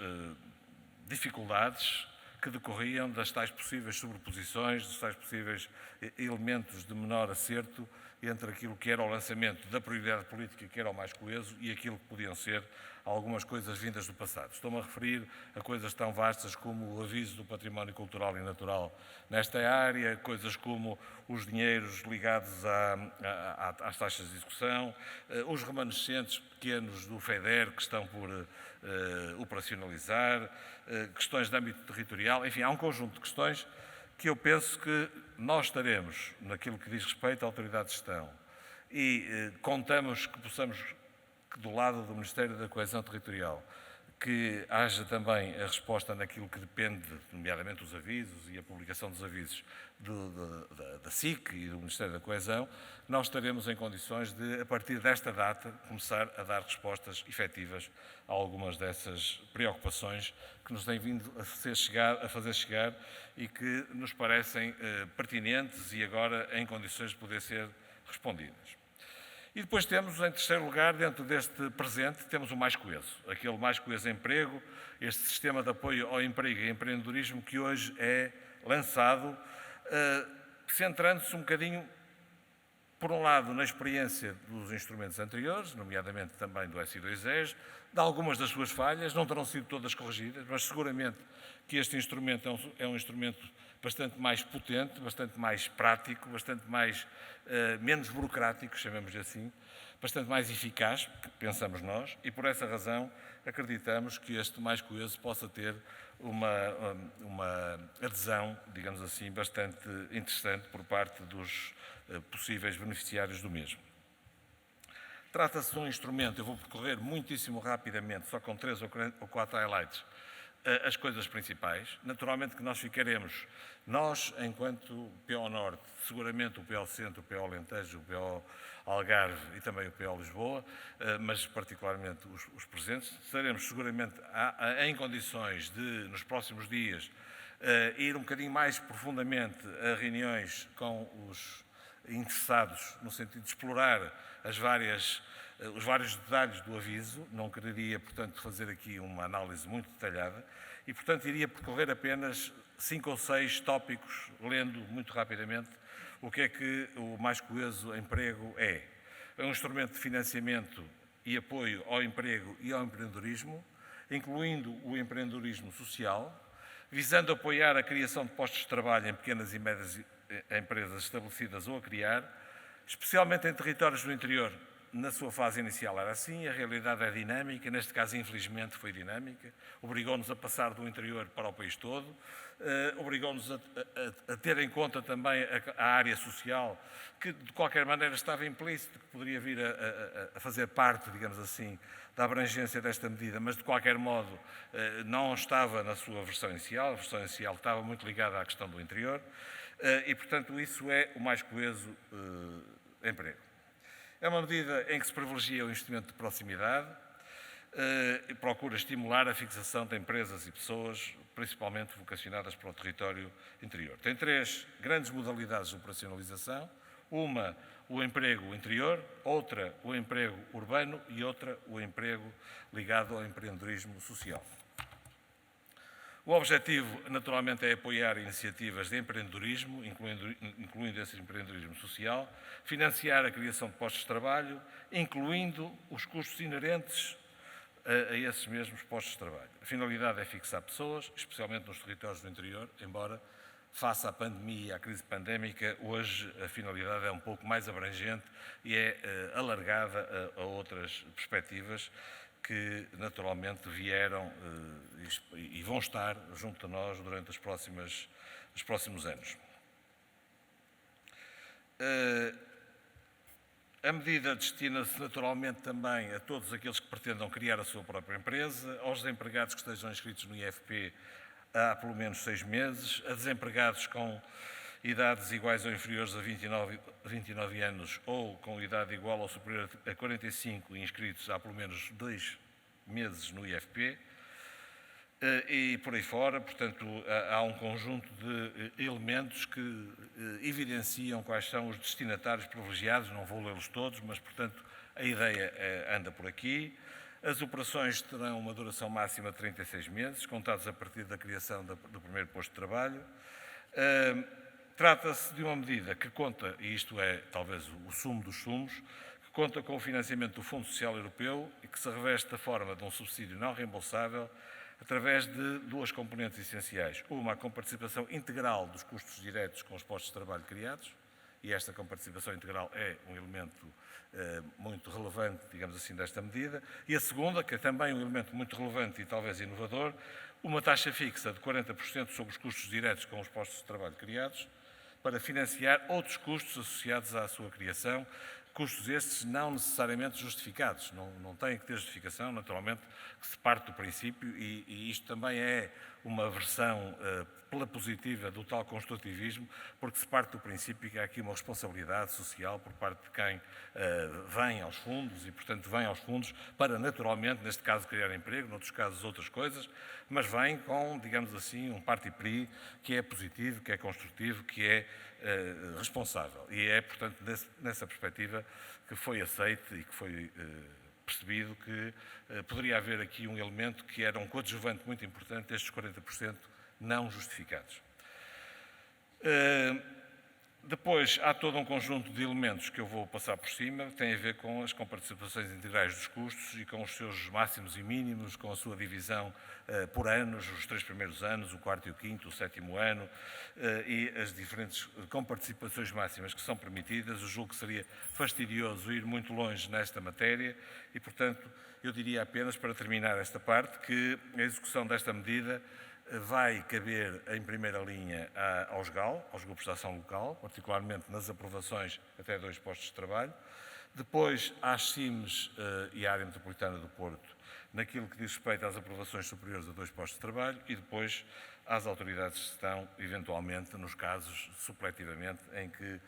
[SPEAKER 4] dificuldades que decorriam das tais possíveis sobreposições, dos tais possíveis elementos de menor acerto entre aquilo que era o lançamento da prioridade política, que era o mais coeso, e aquilo que podiam ser algumas coisas vindas do passado. Estou-me a referir a coisas tão vastas como o aviso do património cultural e natural nesta área, coisas como os dinheiros ligados às taxas de execução, os remanescentes pequenos do FEDER que estão por operacionalizar, questões de âmbito territorial, enfim, há um conjunto de questões que eu penso que nós estaremos, naquilo que diz respeito à autoridade de gestão, e contamos que possamos, que do lado do Ministério da Coesão Territorial, que haja também a resposta naquilo que depende, nomeadamente os avisos e a publicação dos avisos da SIC e do Ministério da Coesão, nós estaremos em condições de, a partir desta data, começar a dar respostas efetivas a algumas dessas preocupações que nos têm vindo a fazer chegar e que nos parecem pertinentes e agora em condições de poder ser respondidas. E depois temos, em terceiro lugar, dentro deste presente, temos o mais coeso, aquele mais coeso emprego, este sistema de apoio ao emprego e empreendedorismo que hoje é lançado, centrando-se um bocadinho, por um lado, na experiência dos instrumentos anteriores, nomeadamente também do SI2ES, de algumas das suas falhas, não terão sido todas corrigidas, mas seguramente que este instrumento é um instrumento bastante mais potente, bastante mais prático, bastante mais, menos burocrático, chamemos-lhe assim, bastante mais eficaz, pensamos nós, e por essa razão acreditamos que este mais coeso possa ter uma adesão, digamos assim, bastante interessante por parte dos possíveis beneficiários do mesmo. Trata-se de um instrumento, eu vou percorrer muitíssimo rapidamente, só com 3 ou 4 highlights, as coisas principais. Naturalmente que nós ficaremos, nós, enquanto PO Norte, seguramente o PO Centro, o PO Alentejo, o PO Algarve e também o PO Lisboa, mas particularmente os presentes, estaremos seguramente em condições de, nos próximos dias, ir um bocadinho mais profundamente a reuniões com os interessados, no sentido de explorar os vários detalhes do aviso. Não quereria, portanto, fazer aqui uma análise muito detalhada e, portanto, iria percorrer apenas 5 ou 6 tópicos, lendo muito rapidamente o que é que o mais coeso emprego é. É um instrumento de financiamento e apoio ao emprego e ao empreendedorismo, incluindo o empreendedorismo social, visando apoiar a criação de postos de trabalho em pequenas e médias empresas estabelecidas ou a criar, especialmente em territórios do interior. Na sua fase inicial era assim, a realidade é dinâmica, neste caso infelizmente foi dinâmica, obrigou-nos a passar do interior para o país todo, obrigou-nos a ter em conta também a área social, que de qualquer maneira estava implícito, que poderia vir a fazer parte, digamos assim, da abrangência desta medida, mas de qualquer modo não estava na sua versão inicial, a versão inicial estava muito ligada à questão do interior, e portanto isso é o mais coeso emprego. É uma medida em que se privilegia o investimento de proximidade e procura estimular a fixação de empresas e pessoas, principalmente vocacionadas para o território interior. Tem 3 grandes modalidades de operacionalização. Uma, o emprego interior, outra, o emprego urbano e outra, o emprego ligado ao empreendedorismo social. O objetivo, naturalmente, é apoiar iniciativas de empreendedorismo, incluindo esse empreendedorismo social, financiar a criação de postos de trabalho, incluindo os custos inerentes a esses mesmos postos de trabalho. A finalidade é fixar pessoas, especialmente nos territórios do interior, embora, face à pandemia e à crise pandémica, hoje a finalidade é um pouco mais abrangente e é alargada a outras perspectivas que naturalmente vieram e vão estar junto a nós durante os próximos anos. A medida destina-se naturalmente também a todos aqueles que pretendam criar a sua própria empresa, aos desempregados que estejam inscritos no IFP há pelo menos 6 meses, a desempregados com idades iguais ou inferiores a 29 anos ou com idade igual ou superior a 45 e inscritos há pelo menos 2 meses no IFP, e por aí fora. Portanto, há um conjunto de elementos que evidenciam quais são os destinatários privilegiados, não vou lê-los todos, mas, portanto, a ideia anda por aqui. As operações terão uma duração máxima de 36 meses, contados a partir da criação do primeiro posto de trabalho. Trata-se de uma medida que conta, e isto é talvez o sumo dos sumos, que conta com o financiamento do Fundo Social Europeu e que se reveste da forma de um subsídio não reembolsável através de 2 componentes essenciais. Uma, a comparticipação integral dos custos diretos com os postos de trabalho criados, e esta comparticipação integral é um elemento muito relevante, digamos assim, desta medida. E a segunda, que é também um elemento muito relevante e talvez inovador, uma taxa fixa de 40% sobre os custos diretos com os postos de trabalho criados, para financiar outros custos associados à sua criação, custos estes não necessariamente justificados, não têm que ter justificação, naturalmente, que se parte do princípio, e isto também é uma versão pela positiva do tal construtivismo, porque se parte do princípio que há aqui uma responsabilidade social por parte de quem vem aos fundos e, portanto, vem aos fundos para, naturalmente, neste caso, criar emprego, noutros casos, outras coisas, mas vem com, digamos assim, um parti pris que é positivo, que é construtivo, que é responsável. E é, portanto, nessa perspectiva que foi aceito e que foi percebido que poderia haver aqui um elemento que era um coadjuvante muito importante, estes 40% não justificados. Depois, há todo um conjunto de elementos que eu vou passar por cima, que têm a ver com as comparticipações integrais dos custos e com os seus máximos e mínimos, com a sua divisão por anos, os 3 primeiros anos, o 4º e o 5º, o 7º ano, e as diferentes comparticipações máximas que são permitidas. Eu julgo que seria fastidioso ir muito longe nesta matéria e, portanto, eu diria apenas, para terminar esta parte, que a execução desta medida vai caber em primeira linha aos GAL, aos grupos de ação local, particularmente nas aprovações até 2 postos de trabalho, depois às CIMs e à área metropolitana do Porto, naquilo que diz respeito às aprovações superiores a 2 postos de trabalho, e depois às autoridades de gestão, eventualmente, nos casos, supletivamente, em que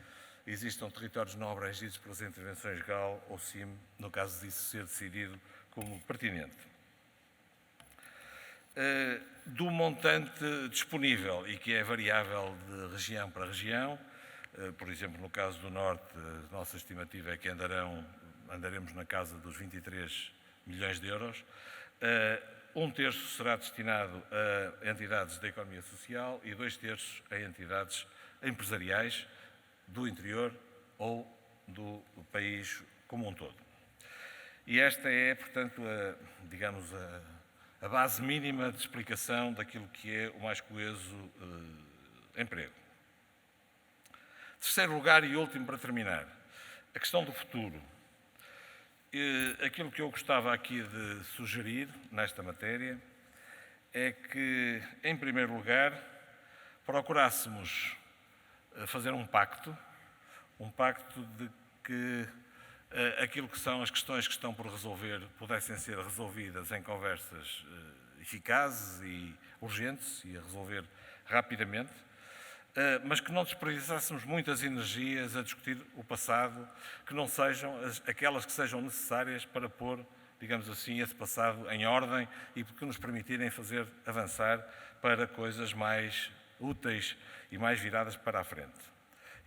[SPEAKER 4] existam territórios não abrangidos pelas intervenções GAL ou CIM, no caso disso ser decidido como pertinente. Do montante disponível e que é variável de região para região, por exemplo, no caso do Norte, a nossa estimativa é que andaremos na casa dos 23 milhões de euros. 1/3 será destinado a entidades da economia social e 2/3 a entidades empresariais do interior ou do país como um todo. E esta é, portanto, digamos, a base mínima de explicação daquilo que é o mais coeso emprego. Terceiro lugar e último para terminar, a questão do futuro. Aquilo que eu gostava aqui de sugerir nesta matéria é que, em primeiro lugar, procurássemos fazer um pacto de que aquilo que são as questões que estão por resolver pudessem ser resolvidas em conversas eficazes e urgentes e a resolver rapidamente, mas que não desperdiçássemos muitas energias a discutir o passado, que não sejam aquelas que sejam necessárias para pôr, digamos assim, esse passado em ordem e que nos permitirem fazer avançar para coisas mais úteis e mais viradas para a frente.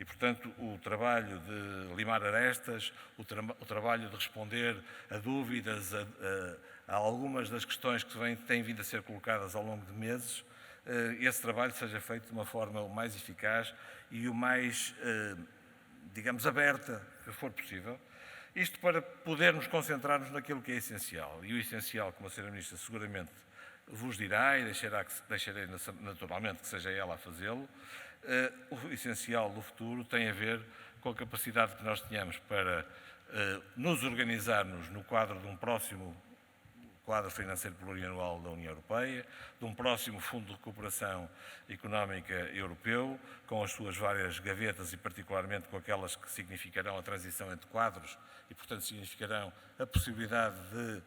[SPEAKER 4] E, portanto, o trabalho de limar arestas, o trabalho de responder a dúvidas, a algumas das questões que têm vindo a ser colocadas ao longo de meses, esse trabalho seja feito de uma forma o mais eficaz e o mais, digamos, aberta que for possível. Isto para podermos concentrar-nos naquilo que é essencial. E o essencial, como a Sra. Ministra seguramente vos dirá, e deixarei naturalmente que seja ela a fazê-lo, o essencial do futuro tem a ver com a capacidade que nós tenhamos para nos organizarmos no quadro de um próximo quadro financeiro plurianual da União Europeia, de um próximo Fundo de Recuperação Económica Europeu, com as suas várias gavetas e particularmente com aquelas que significarão a transição entre quadros e, portanto, significarão a possibilidade de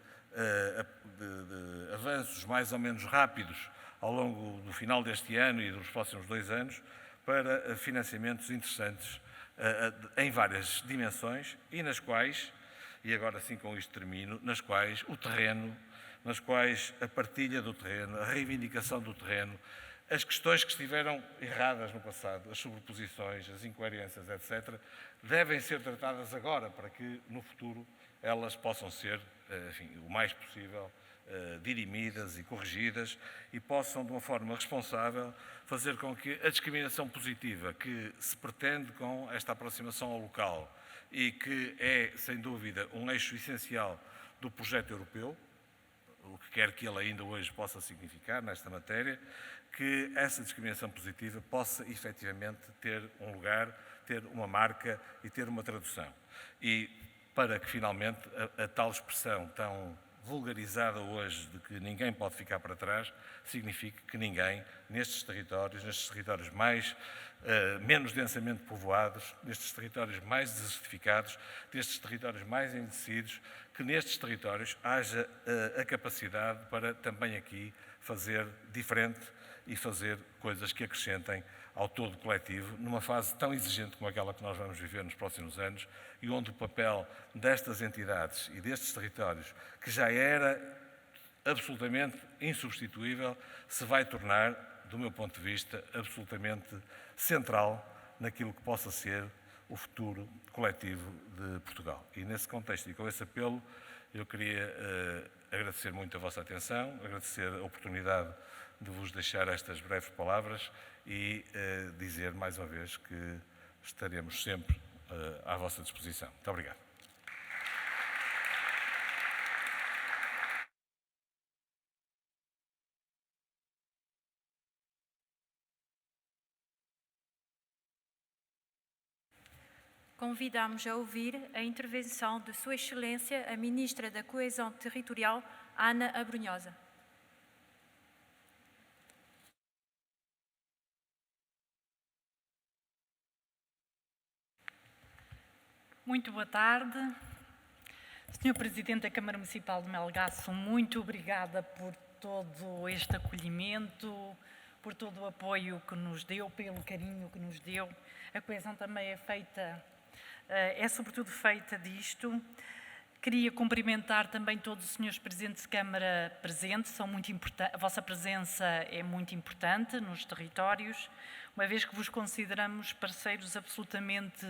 [SPEAKER 4] avanços mais ou menos rápidos ao longo do final deste ano e dos próximos 2 anos, para financiamentos interessantes em várias dimensões e nas quais, e agora sim com isto termino, nas quais o terreno, nas quais a partilha do terreno, a reivindicação do terreno, as questões que estiveram erradas no passado, as sobreposições, as incoerências, etc., devem ser tratadas agora para que no futuro elas possam ser, enfim, o mais possível dirimidas e corrigidas e possam, de uma forma responsável, fazer com que a discriminação positiva que se pretende com esta aproximação ao local e que é, sem dúvida, um eixo essencial do projeto europeu, o que quer que ele ainda hoje possa significar nesta matéria, que essa discriminação positiva possa efetivamente ter um lugar, ter uma marca e ter uma tradução. E para que finalmente a tal expressão tão vulgarizada hoje de que ninguém pode ficar para trás, signifique que ninguém, nestes territórios menos densamente povoados, nestes territórios mais desertificados, nestes territórios mais envelhecidos, que nestes territórios haja a capacidade para também aqui fazer diferente e fazer coisas que acrescentem ao todo coletivo, numa fase tão exigente como aquela que nós vamos viver nos próximos anos e onde o papel destas entidades e destes territórios, que já era absolutamente insubstituível, se vai tornar, do meu ponto de vista, absolutamente central naquilo que possa ser o futuro coletivo de Portugal. E nesse contexto e com esse apelo, eu queria agradecer muito a vossa atenção, agradecer a oportunidade de vos deixar estas breves palavras e dizer mais uma vez que estaremos sempre à vossa disposição. Muito obrigado.
[SPEAKER 1] Convidamos a ouvir a intervenção de Sua Excelência, a Ministra da Coesão Territorial, Ana Abrunhosa.
[SPEAKER 5] Muito boa tarde. Sr. Presidente da Câmara Municipal de Melgaço, muito obrigada por todo este acolhimento, por todo o apoio que nos deu, pelo carinho que nos deu. A coesão também é sobretudo feita disto. Queria cumprimentar também todos os senhores Presidentes de Câmara presentes, são muito importantes, a vossa presença é muito importante nos territórios, uma vez que vos consideramos parceiros absolutamente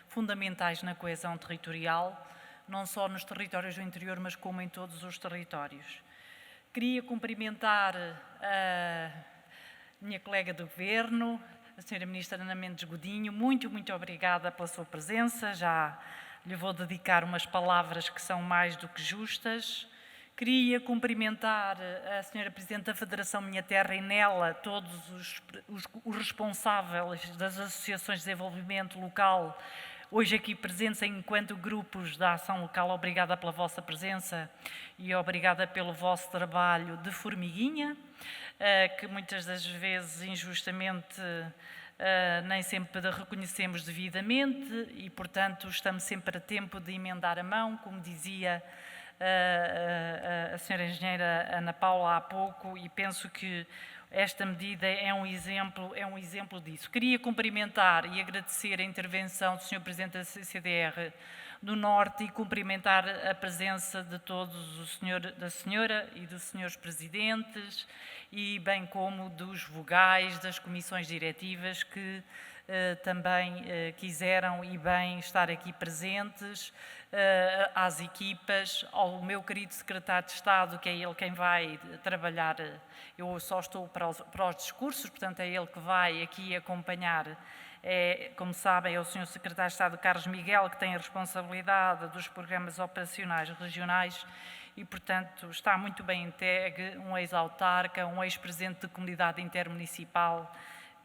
[SPEAKER 5] fundamentais na coesão territorial, não só nos territórios do interior, mas como em todos os territórios. Queria cumprimentar a minha colega do Governo, a Sra. Ministra Ana Mendes Godinho, muito obrigada pela sua presença, já lhe vou dedicar umas palavras que são mais do que justas. Queria cumprimentar a Sra. Presidente da Federação Minha Terra e nela todos os responsáveis das associações de desenvolvimento local, hoje aqui presentes enquanto grupos da ação local. Obrigada pela vossa presença e obrigada pelo vosso trabalho de formiguinha, que muitas das vezes injustamente nem sempre reconhecemos devidamente e, portanto, estamos sempre a tempo de emendar a mão, como dizia a senhora engenheira Ana Paula há pouco, e penso que esta medida é um exemplo disso. Queria cumprimentar e agradecer a intervenção do Sr. Presidente da CCDR do Norte e cumprimentar a presença de todos da senhora e dos senhores presidentes e bem como dos vogais das comissões diretivas que também quiseram e bem estar aqui presentes, às equipas, ao meu querido secretário de Estado, que é ele quem vai trabalhar, eu só estou para os discursos, portanto é ele que vai aqui acompanhar. Como sabem, é o Sr. Secretário de Estado Carlos Miguel, que tem a responsabilidade dos programas operacionais regionais e, portanto, está muito bem entregue, um ex-autarca, um ex-presidente de comunidade intermunicipal,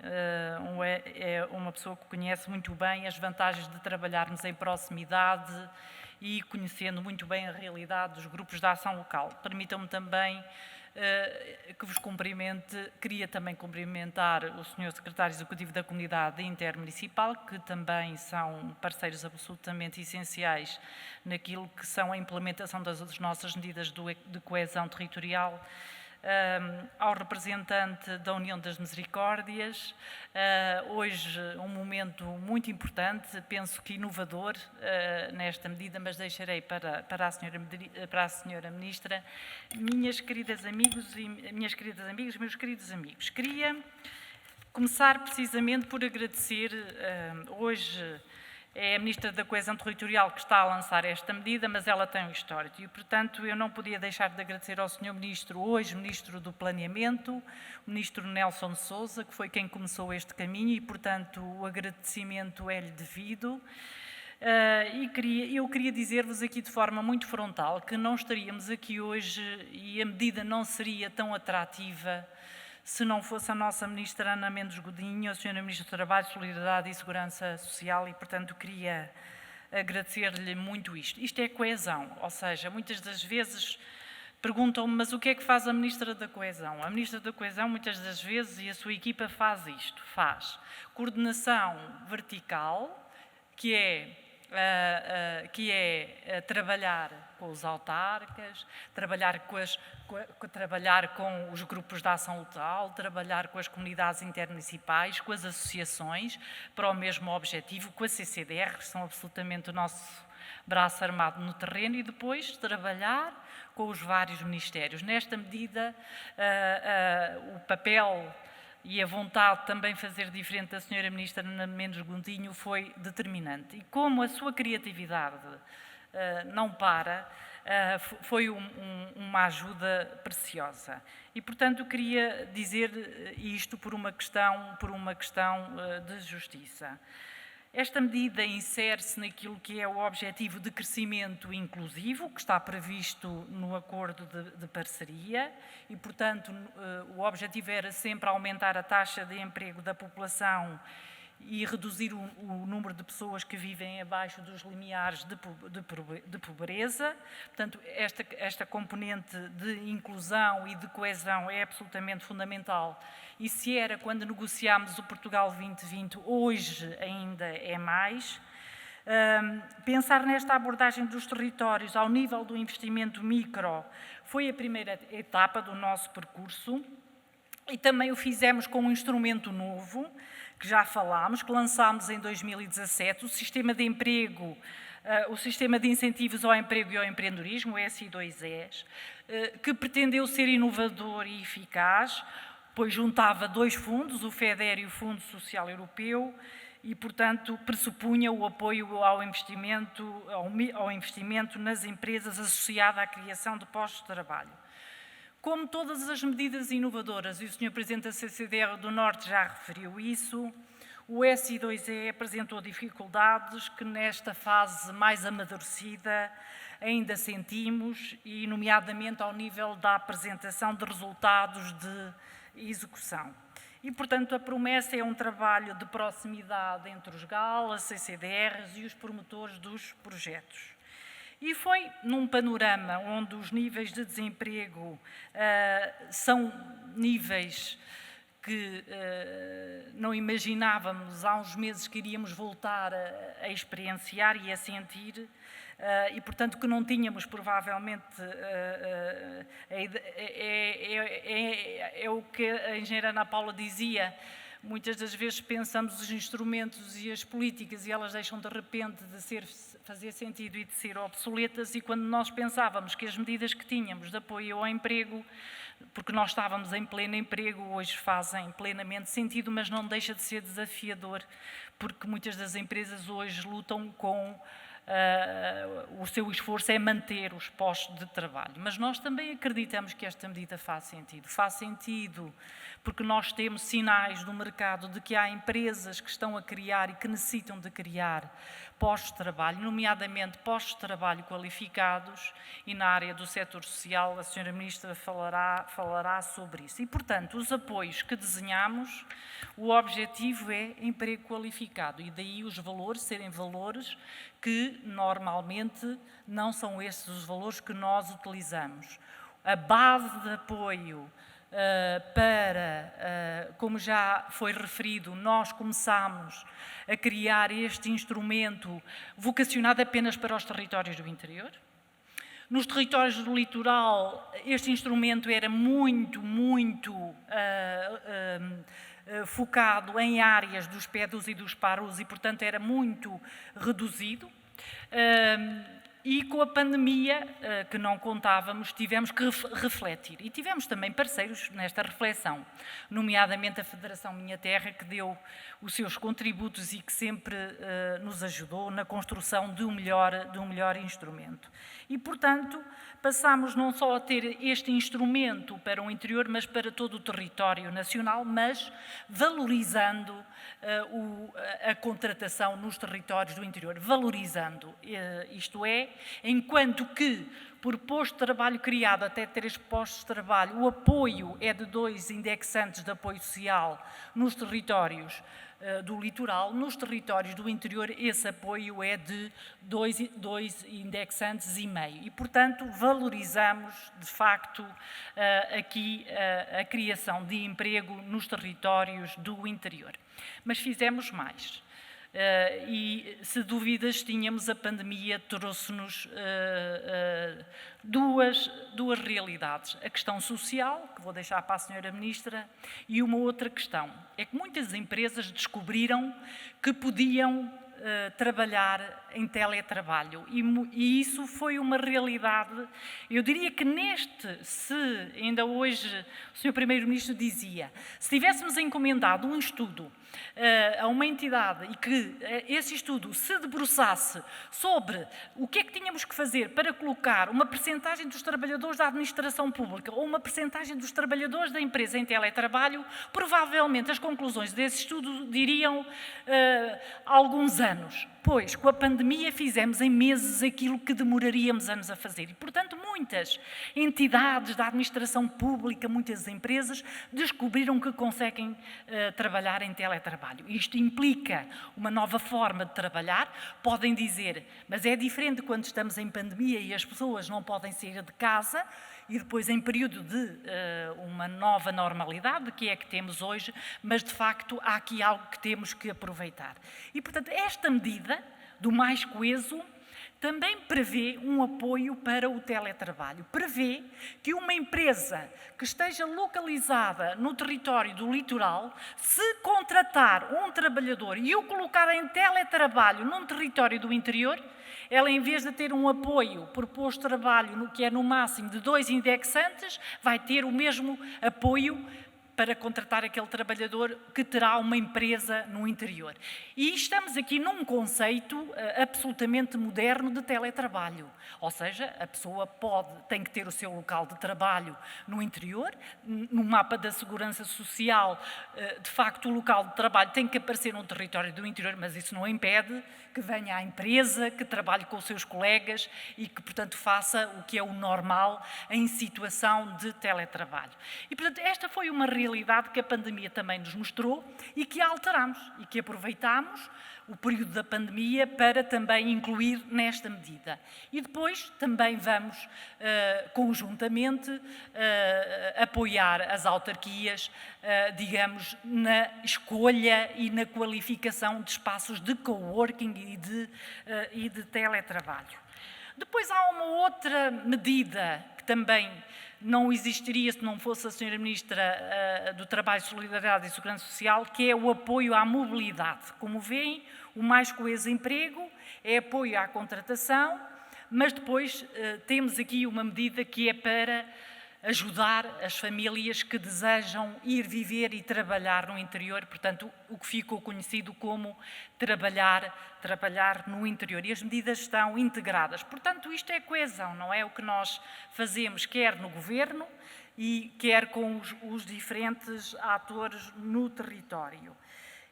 [SPEAKER 5] é uma pessoa que conhece muito bem as vantagens de trabalharmos em proximidade e conhecendo muito bem a realidade dos grupos de ação local. Permitam-me também que vos cumprimente, queria também cumprimentar o Sr. Secretário Executivo da Comunidade Intermunicipal, que também são parceiros absolutamente essenciais naquilo que são a implementação das nossas medidas de coesão territorial. ao representante da União das Misericórdias. Hoje um momento muito importante, penso que inovador nesta medida, mas deixarei para a senhora Ministra. Minhas queridas amigas, meus queridos amigos, queria começar precisamente por agradecer, hoje é a Ministra da Coesão Territorial que está a lançar esta medida, mas ela tem um histórico e, portanto, eu não podia deixar de agradecer ao Sr. Ministro, hoje Ministro do Planeamento, o Ministro Nelson de Sousa, que foi quem começou este caminho e, portanto, o agradecimento é-lhe devido. Eu queria dizer-vos aqui de forma muito frontal que não estaríamos aqui hoje e a medida não seria tão atrativa se não fosse a nossa Ministra Ana Mendes Godinho, a Sra. Ministra do Trabalho, Solidariedade e Segurança Social e, portanto, queria agradecer-lhe muito isto. Isto é coesão, ou seja, muitas das vezes perguntam-me, mas o que é que faz a Ministra da Coesão? A Ministra da Coesão, muitas das vezes, e a sua equipa faz isto, faz coordenação vertical, que é trabalhar com os autarcas, trabalhar com os grupos de ação local, trabalhar com as comunidades intermunicipais, com as associações, para o mesmo objetivo, com a CCDR, que são absolutamente o nosso braço armado no terreno, e depois trabalhar com os vários ministérios. Nesta medida, o papel e a vontade de também fazer diferente da Sra. Ministra Ana Mendes Godinho foi determinante. E como a sua criatividade não para, foi uma ajuda preciosa. E, portanto, queria dizer isto por uma questão de justiça. Esta medida insere-se naquilo que é o objetivo de crescimento inclusivo, que está previsto no acordo de parceria e, portanto, o objetivo era sempre aumentar a taxa de emprego da população e reduzir o número de pessoas que vivem abaixo dos limiares de pobreza. Portanto, esta componente de inclusão e de coesão é absolutamente fundamental. E se era quando negociámos o Portugal 2020, hoje ainda é mais. Pensar nesta abordagem dos territórios ao nível do investimento micro foi a primeira etapa do nosso percurso e também o fizemos com um instrumento novo, que já falámos, que lançámos em 2017, o Sistema de Emprego, o Sistema de Incentivos ao Emprego e ao Empreendedorismo, o SI2ES, que pretendeu ser inovador e eficaz, pois juntava dois fundos, o FEDER e o Fundo Social Europeu, e, portanto, pressupunha o apoio ao investimento nas empresas associado à criação de postos de trabalho. Como todas as medidas inovadoras, e o Sr. Presidente da CCDR do Norte já referiu isso, o SI2E apresentou dificuldades que nesta fase mais amadurecida ainda sentimos, e nomeadamente ao nível da apresentação de resultados de execução. E, portanto, a promessa é um trabalho de proximidade entre os GAL, as CCDRs e os promotores dos projetos. E foi num panorama onde os níveis de desemprego são níveis que não imaginávamos há uns meses que iríamos voltar a experienciar e a sentir, e, portanto, que não tínhamos provavelmente, é o que a engenheira Ana Paula dizia, muitas das vezes pensamos os instrumentos e as políticas e elas deixam de repente de fazer sentido e de ser obsoletas, e quando nós pensávamos que as medidas que tínhamos de apoio ao emprego, porque nós estávamos em pleno emprego, hoje fazem plenamente sentido, mas não deixa de ser desafiador, porque muitas das empresas hoje lutam com o seu esforço é manter os postos de trabalho. Mas nós também acreditamos que esta medida faz sentido. Faz sentido porque nós temos sinais do mercado de que há empresas que estão a criar e que necessitam de criar postos de trabalho, nomeadamente postos de trabalho qualificados, e na área do setor social a Sra. Ministra falará sobre isso. E, portanto, os apoios que desenhamos, o objetivo é emprego qualificado, e daí os valores serem valores que normalmente não são esses os valores que nós utilizamos. A base de apoio como já foi referido, nós começámos a criar este instrumento vocacionado apenas para os territórios do interior. Nos territórios do litoral, este instrumento era muito focado em áreas dos PEDUs e dos PARUs e, portanto, era muito reduzido. E com a pandemia, que não contávamos, tivemos que refletir. E tivemos também parceiros nesta reflexão, nomeadamente a Federação Minha Terra, que deu os seus contributos e que sempre nos ajudou na construção de um melhor instrumento. E, portanto, passámos não só a ter este instrumento para o interior, mas para todo o território nacional, mas valorizando a contratação nos territórios do interior, valorizando, isto é, enquanto que por posto de trabalho criado até 3 postos de trabalho, o apoio é de 2 indexantes de apoio social nos territórios do litoral, nos territórios do interior esse apoio é de 2 indexantes e meio. E, portanto, valorizamos, de facto, aqui a criação de emprego nos territórios do interior. Mas fizemos mais. E, se dúvidas tínhamos, a pandemia trouxe-nos duas realidades. A questão social, que vou deixar para a Sra. Ministra, e uma outra questão. É que muitas empresas descobriram que podiam trabalhar em teletrabalho e isso foi uma realidade. Eu diria que se ainda hoje o Sr. Primeiro-Ministro dizia, se tivéssemos encomendado um estudo a uma entidade e que esse estudo se debruçasse sobre o que é que tínhamos que fazer para colocar uma percentagem dos trabalhadores da administração pública ou uma percentagem dos trabalhadores da empresa em teletrabalho, provavelmente as conclusões desse estudo diriam alguns anos. Pois, com a pandemia fizemos em meses aquilo que demoraríamos anos a fazer. E, portanto, muitas entidades da administração pública, muitas empresas, descobriram que conseguem trabalhar em teletrabalho. Isto implica uma nova forma de trabalhar. Podem dizer, mas é diferente quando estamos em pandemia e as pessoas não podem sair de casa, e depois em período de uma nova normalidade, que é que temos hoje, mas de facto há aqui algo que temos que aproveitar. E, portanto, esta medida do mais coeso também prevê um apoio para o teletrabalho. Prevê que uma empresa que esteja localizada no território do litoral, se contratar um trabalhador e o colocar em teletrabalho num território do interior, ela, em vez de ter um apoio por posto de trabalho, que é no máximo de 2 indexantes, vai ter o mesmo apoio para contratar aquele trabalhador que terá uma empresa no interior. E estamos aqui num conceito absolutamente moderno de teletrabalho. Ou seja, a pessoa tem que ter o seu local de trabalho no interior, no mapa da Segurança Social, de facto o local de trabalho tem que aparecer no território do interior, mas isso não impede que venha à empresa, que trabalhe com os seus colegas e que, portanto, faça o que é o normal em situação de teletrabalho. E, portanto, esta foi uma realidade que a pandemia também nos mostrou e que alterámos e que aproveitámos o período da pandemia para também incluir nesta medida. E depois também vamos, conjuntamente, apoiar as autarquias, digamos, na escolha e na qualificação de espaços de coworking e de teletrabalho. Depois há uma outra medida que também não existiria se não fosse a Sra. Ministra do Trabalho, Solidariedade e Segurança Social, que é o apoio à mobilidade. Como veem, o mais coeso emprego é apoio à contratação, mas depois temos aqui uma medida que é para ajudar as famílias que desejam ir viver e trabalhar no interior, portanto, o que ficou conhecido como trabalhar no interior. E as medidas estão integradas. Portanto, isto é coesão, não é o que nós fazemos, quer no Governo e quer com os diferentes atores no território.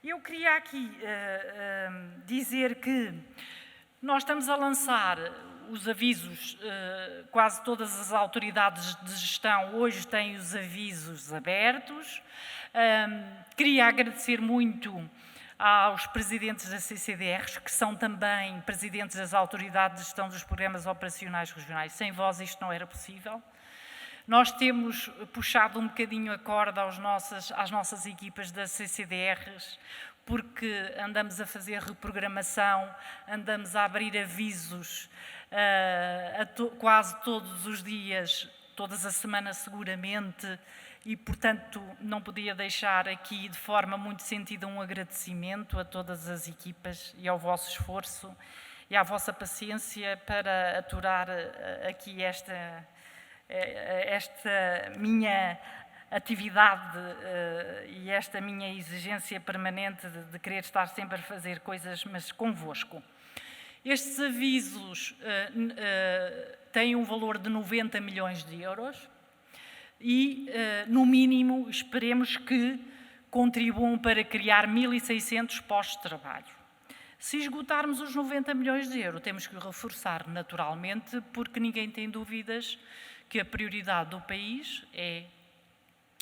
[SPEAKER 5] Eu queria aqui dizer que nós estamos a lançar os avisos, quase todas as autoridades de gestão hoje têm os avisos abertos. Queria agradecer muito aos presidentes das CCDRs, que são também presidentes das autoridades de gestão dos programas operacionais regionais. Sem vós isto não era possível. Nós temos puxado um bocadinho a corda às nossas equipas das CCDRs, porque andamos a fazer reprogramação, andamos a abrir avisos quase todos os dias, todas as semanas seguramente, e, portanto, não podia deixar aqui de forma muito sentida um agradecimento a todas as equipas e ao vosso esforço e à vossa paciência para aturar aqui esta minha atividade e esta minha exigência permanente de querer estar sempre a fazer coisas, mas convosco. Estes avisos têm um valor de 90 milhões de euros e, no mínimo, esperemos que contribuam para criar 1.600 postos de trabalho. Se esgotarmos os 90 milhões de euros, temos que reforçar naturalmente, porque ninguém tem dúvidas que a prioridade do país é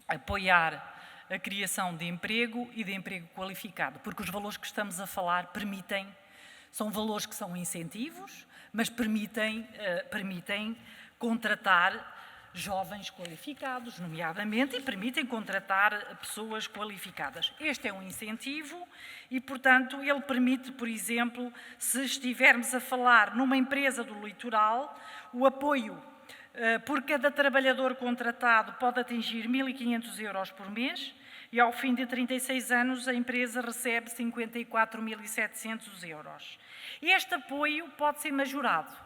[SPEAKER 5] apoiar a criação de emprego e de emprego qualificado, porque os valores que estamos a falar são valores que são incentivos, mas permitem contratar jovens qualificados, nomeadamente, e permitem contratar pessoas qualificadas. Este é um incentivo e, portanto, ele permite, por exemplo, se estivermos a falar numa empresa do litoral, o apoio por cada trabalhador contratado pode atingir 1.500 euros por mês e, ao fim de 36 anos, a empresa recebe 54.700 euros. Este apoio pode ser majorado.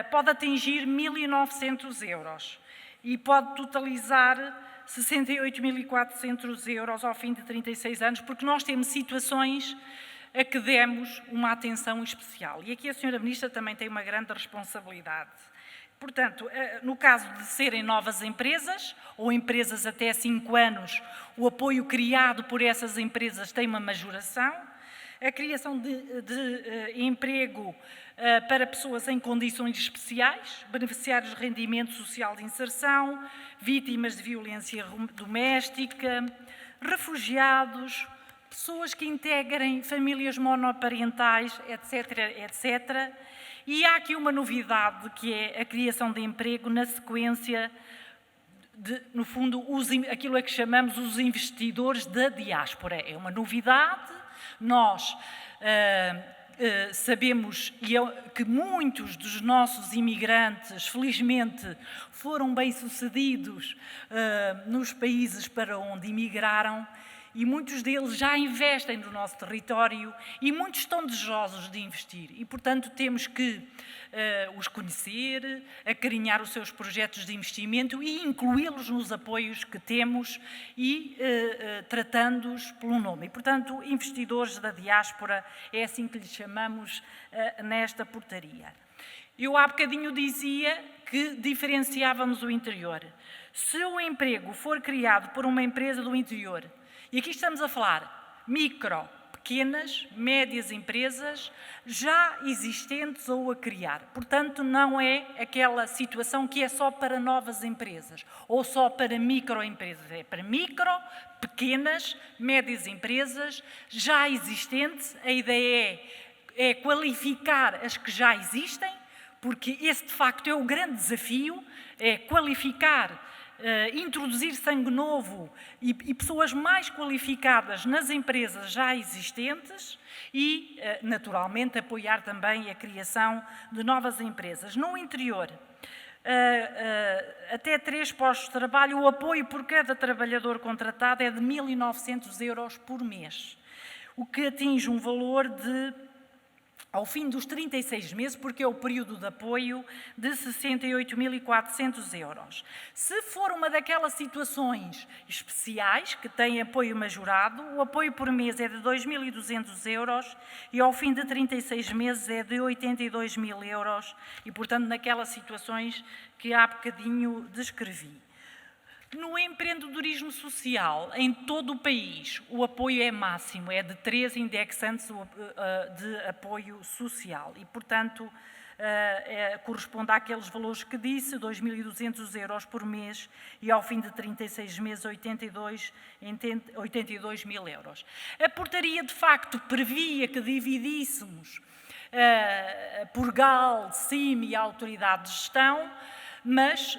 [SPEAKER 5] Pode atingir 1.900 euros e pode totalizar 68.400 euros ao fim de 36 anos, porque nós temos situações a que demos uma atenção especial. E aqui a Sra. Ministra também tem uma grande responsabilidade. Portanto, no caso de serem novas empresas, ou empresas até 5 anos, o apoio criado por essas empresas tem uma majoração, a criação de emprego para pessoas em condições especiais, beneficiários de rendimento social de inserção, vítimas de violência doméstica, refugiados, pessoas que integrem famílias monoparentais, etc., etc. E há aqui uma novidade, que é a criação de emprego na sequência no fundo, aquilo a que chamamos os investidores da diáspora. É uma novidade. Nós sabemos que muitos dos nossos imigrantes, felizmente, foram bem-sucedidos nos países para onde imigraram e muitos deles já investem no nosso território e muitos estão desejosos de investir. E, portanto, temos que os conhecer, acarinhar os seus projetos de investimento e incluí-los nos apoios que temos e tratando-os pelo nome. E, portanto, investidores da diáspora, é assim que lhes chamamos nesta portaria. Eu há bocadinho dizia que diferenciávamos o interior. Se o emprego for criado por uma empresa do interior, e aqui estamos a falar micro, pequenas, médias empresas já existentes ou a criar. Portanto, não é aquela situação que é só para novas empresas ou só para microempresas. É para micro, pequenas, médias empresas já existentes. A ideia é qualificar as que já existem, porque esse, de facto, é o grande desafio, é qualificar, introduzir sangue novo e pessoas mais qualificadas nas empresas já existentes e, naturalmente, apoiar também a criação de novas empresas. No interior, até 3 postos de trabalho, o apoio por cada trabalhador contratado é de 1.900 euros por mês, o que atinge um valor de, ao fim dos 36 meses, porque é o período de apoio, de 68.400 euros. Se for uma daquelas situações especiais, que têm apoio majorado, o apoio por mês é de 2.200 euros e ao fim de 36 meses é de 82.000 euros e, portanto, naquelas situações que há bocadinho descrevi. No empreendedorismo social, em todo o país, o apoio é máximo, é de 3 indexantes de apoio social e, portanto, corresponde àqueles valores que disse, 2.200 euros por mês e, ao fim de 36 meses, 82.000 euros. A portaria, de facto, previa que dividíssemos por GAL, CIM e Autoridade de Gestão, mas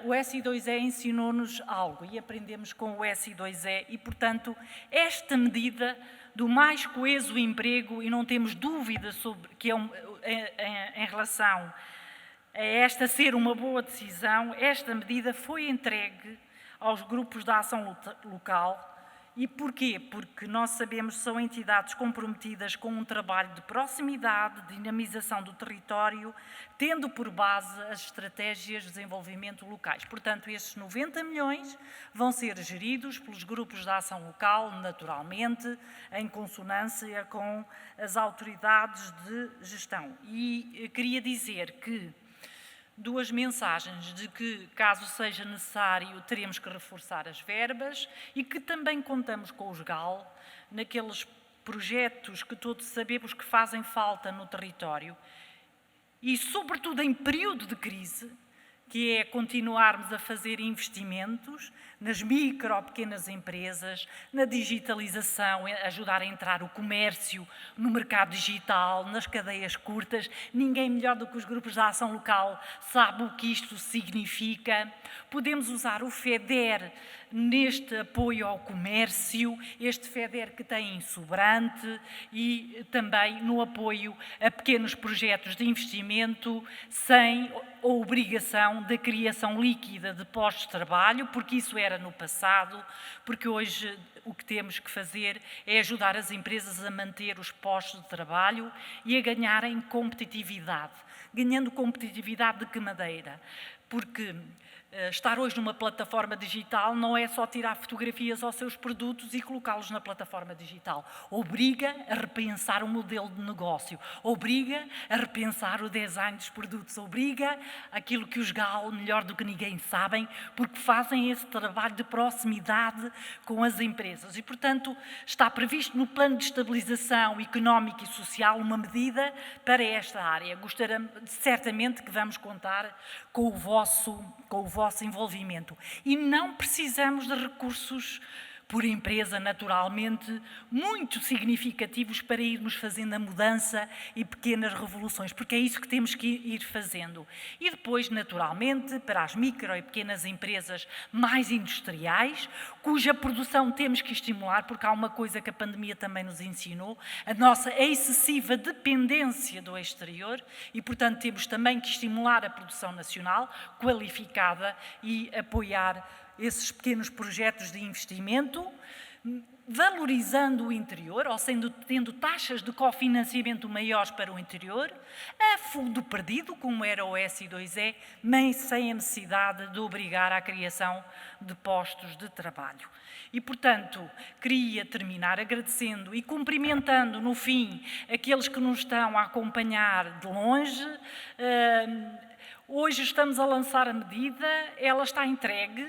[SPEAKER 5] o SI2E ensinou-nos algo e aprendemos com o SI2E e, portanto, esta medida do mais coeso emprego, e não temos dúvida sobre que em relação a esta ser uma boa decisão, esta medida foi entregue aos grupos de ação local. E porquê? Porque nós sabemos que são entidades comprometidas com um trabalho de proximidade, de dinamização do território, tendo por base as estratégias de desenvolvimento locais. Portanto, estes 90 milhões vão ser geridos pelos grupos de ação local, naturalmente, em consonância com as autoridades de gestão. E queria dizer que duas mensagens de que, caso seja necessário, teremos que reforçar as verbas e que também contamos com os GAL, naqueles projetos que todos sabemos que fazem falta no território e, sobretudo, em período de crise, que é continuarmos a fazer investimentos nas micro ou pequenas empresas, na digitalização, ajudar a entrar o comércio no mercado digital, nas cadeias curtas. Ninguém melhor do que os grupos de ação local sabe o que isto significa. Podemos usar o FEDER neste apoio ao comércio, este FEDER que tem em Sobrante e também no apoio a pequenos projetos de investimento sem a obrigação da criação líquida de postos de trabalho, porque isso era no passado, porque hoje o que temos que fazer é ajudar as empresas a manter os postos de trabalho e a ganharem competitividade. Ganhando competitividade de que maneira? Porque estar hoje numa plataforma digital não é só tirar fotografias aos seus produtos e colocá-los na plataforma digital. Obriga a repensar o modelo de negócio, obriga a repensar o design dos produtos, obriga aquilo que os GAL, melhor do que ninguém, sabem, porque fazem esse trabalho de proximidade com as empresas. E, portanto, está previsto no Plano de Estabilização Económica e Social uma medida para esta área. Certamente que vamos contar com o vosso envolvimento. E não precisamos de recursos por empresa, naturalmente, muito significativos para irmos fazendo a mudança e pequenas revoluções, porque é isso que temos que ir fazendo. E depois, naturalmente, para as micro e pequenas empresas mais industriais, cuja produção temos que estimular, porque há uma coisa que a pandemia também nos ensinou, a nossa excessiva dependência do exterior e, portanto, temos também que estimular a produção nacional qualificada e apoiar esses pequenos projetos de investimento, valorizando o interior, ou tendo taxas de cofinanciamento maiores para o interior, a fundo perdido, como era o SI2E, mas sem a necessidade de obrigar à criação de postos de trabalho. E, portanto, queria terminar agradecendo e cumprimentando, no fim, aqueles que nos estão a acompanhar de longe. Hoje estamos a lançar a medida, ela está entregue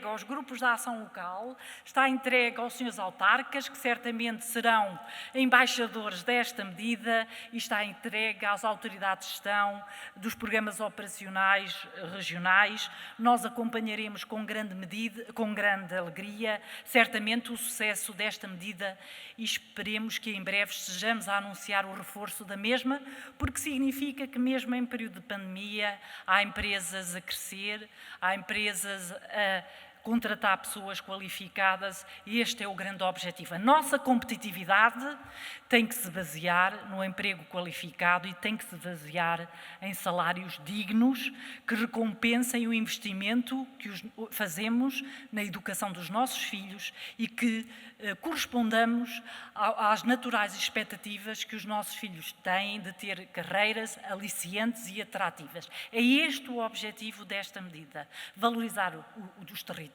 [SPEAKER 5] aos grupos de ação local, está entregue aos senhores autarcas, que certamente serão embaixadores desta medida, e está entregue às autoridades de gestão dos programas operacionais regionais. Nós acompanharemos com grande alegria, certamente, o sucesso desta medida e esperemos que em breve estejamos a anunciar o reforço da mesma, porque significa que mesmo em período de pandemia há empresas a crescer, há empresas a contratar pessoas qualificadas e este é o grande objetivo. A nossa competitividade tem que se basear no emprego qualificado e tem que se basear em salários dignos que recompensem o investimento que fazemos na educação dos nossos filhos e que correspondamos às naturais expectativas que os nossos filhos têm de ter carreiras aliciantes e atrativas. É este o objetivo desta medida, valorizar os territórios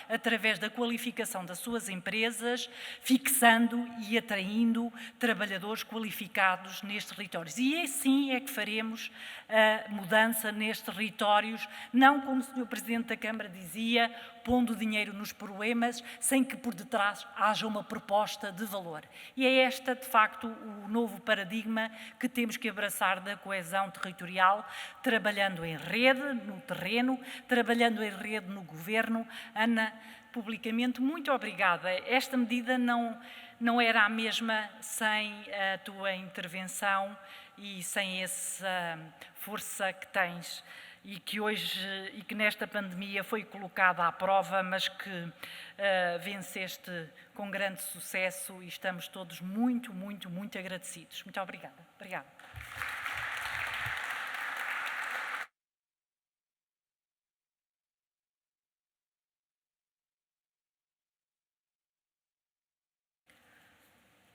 [SPEAKER 5] através da qualificação das suas empresas, fixando e atraindo trabalhadores qualificados nestes territórios. E assim é que faremos a mudança nestes territórios, não como o Sr. Presidente da Câmara dizia, pondo dinheiro nos problemas, sem que por detrás haja uma proposta de valor. E é esta, de facto, o novo paradigma que temos que abraçar da coesão territorial, trabalhando em rede, no terreno, trabalhando em rede no governo. Ana, publicamente, muito obrigada. Esta medida não era a mesma sem a tua intervenção e sem essa força que tens. e que hoje e que nesta pandemia foi colocada à prova, mas que venceste com grande sucesso e estamos todos muito, muito, muito agradecidos. Muito obrigada. Obrigada.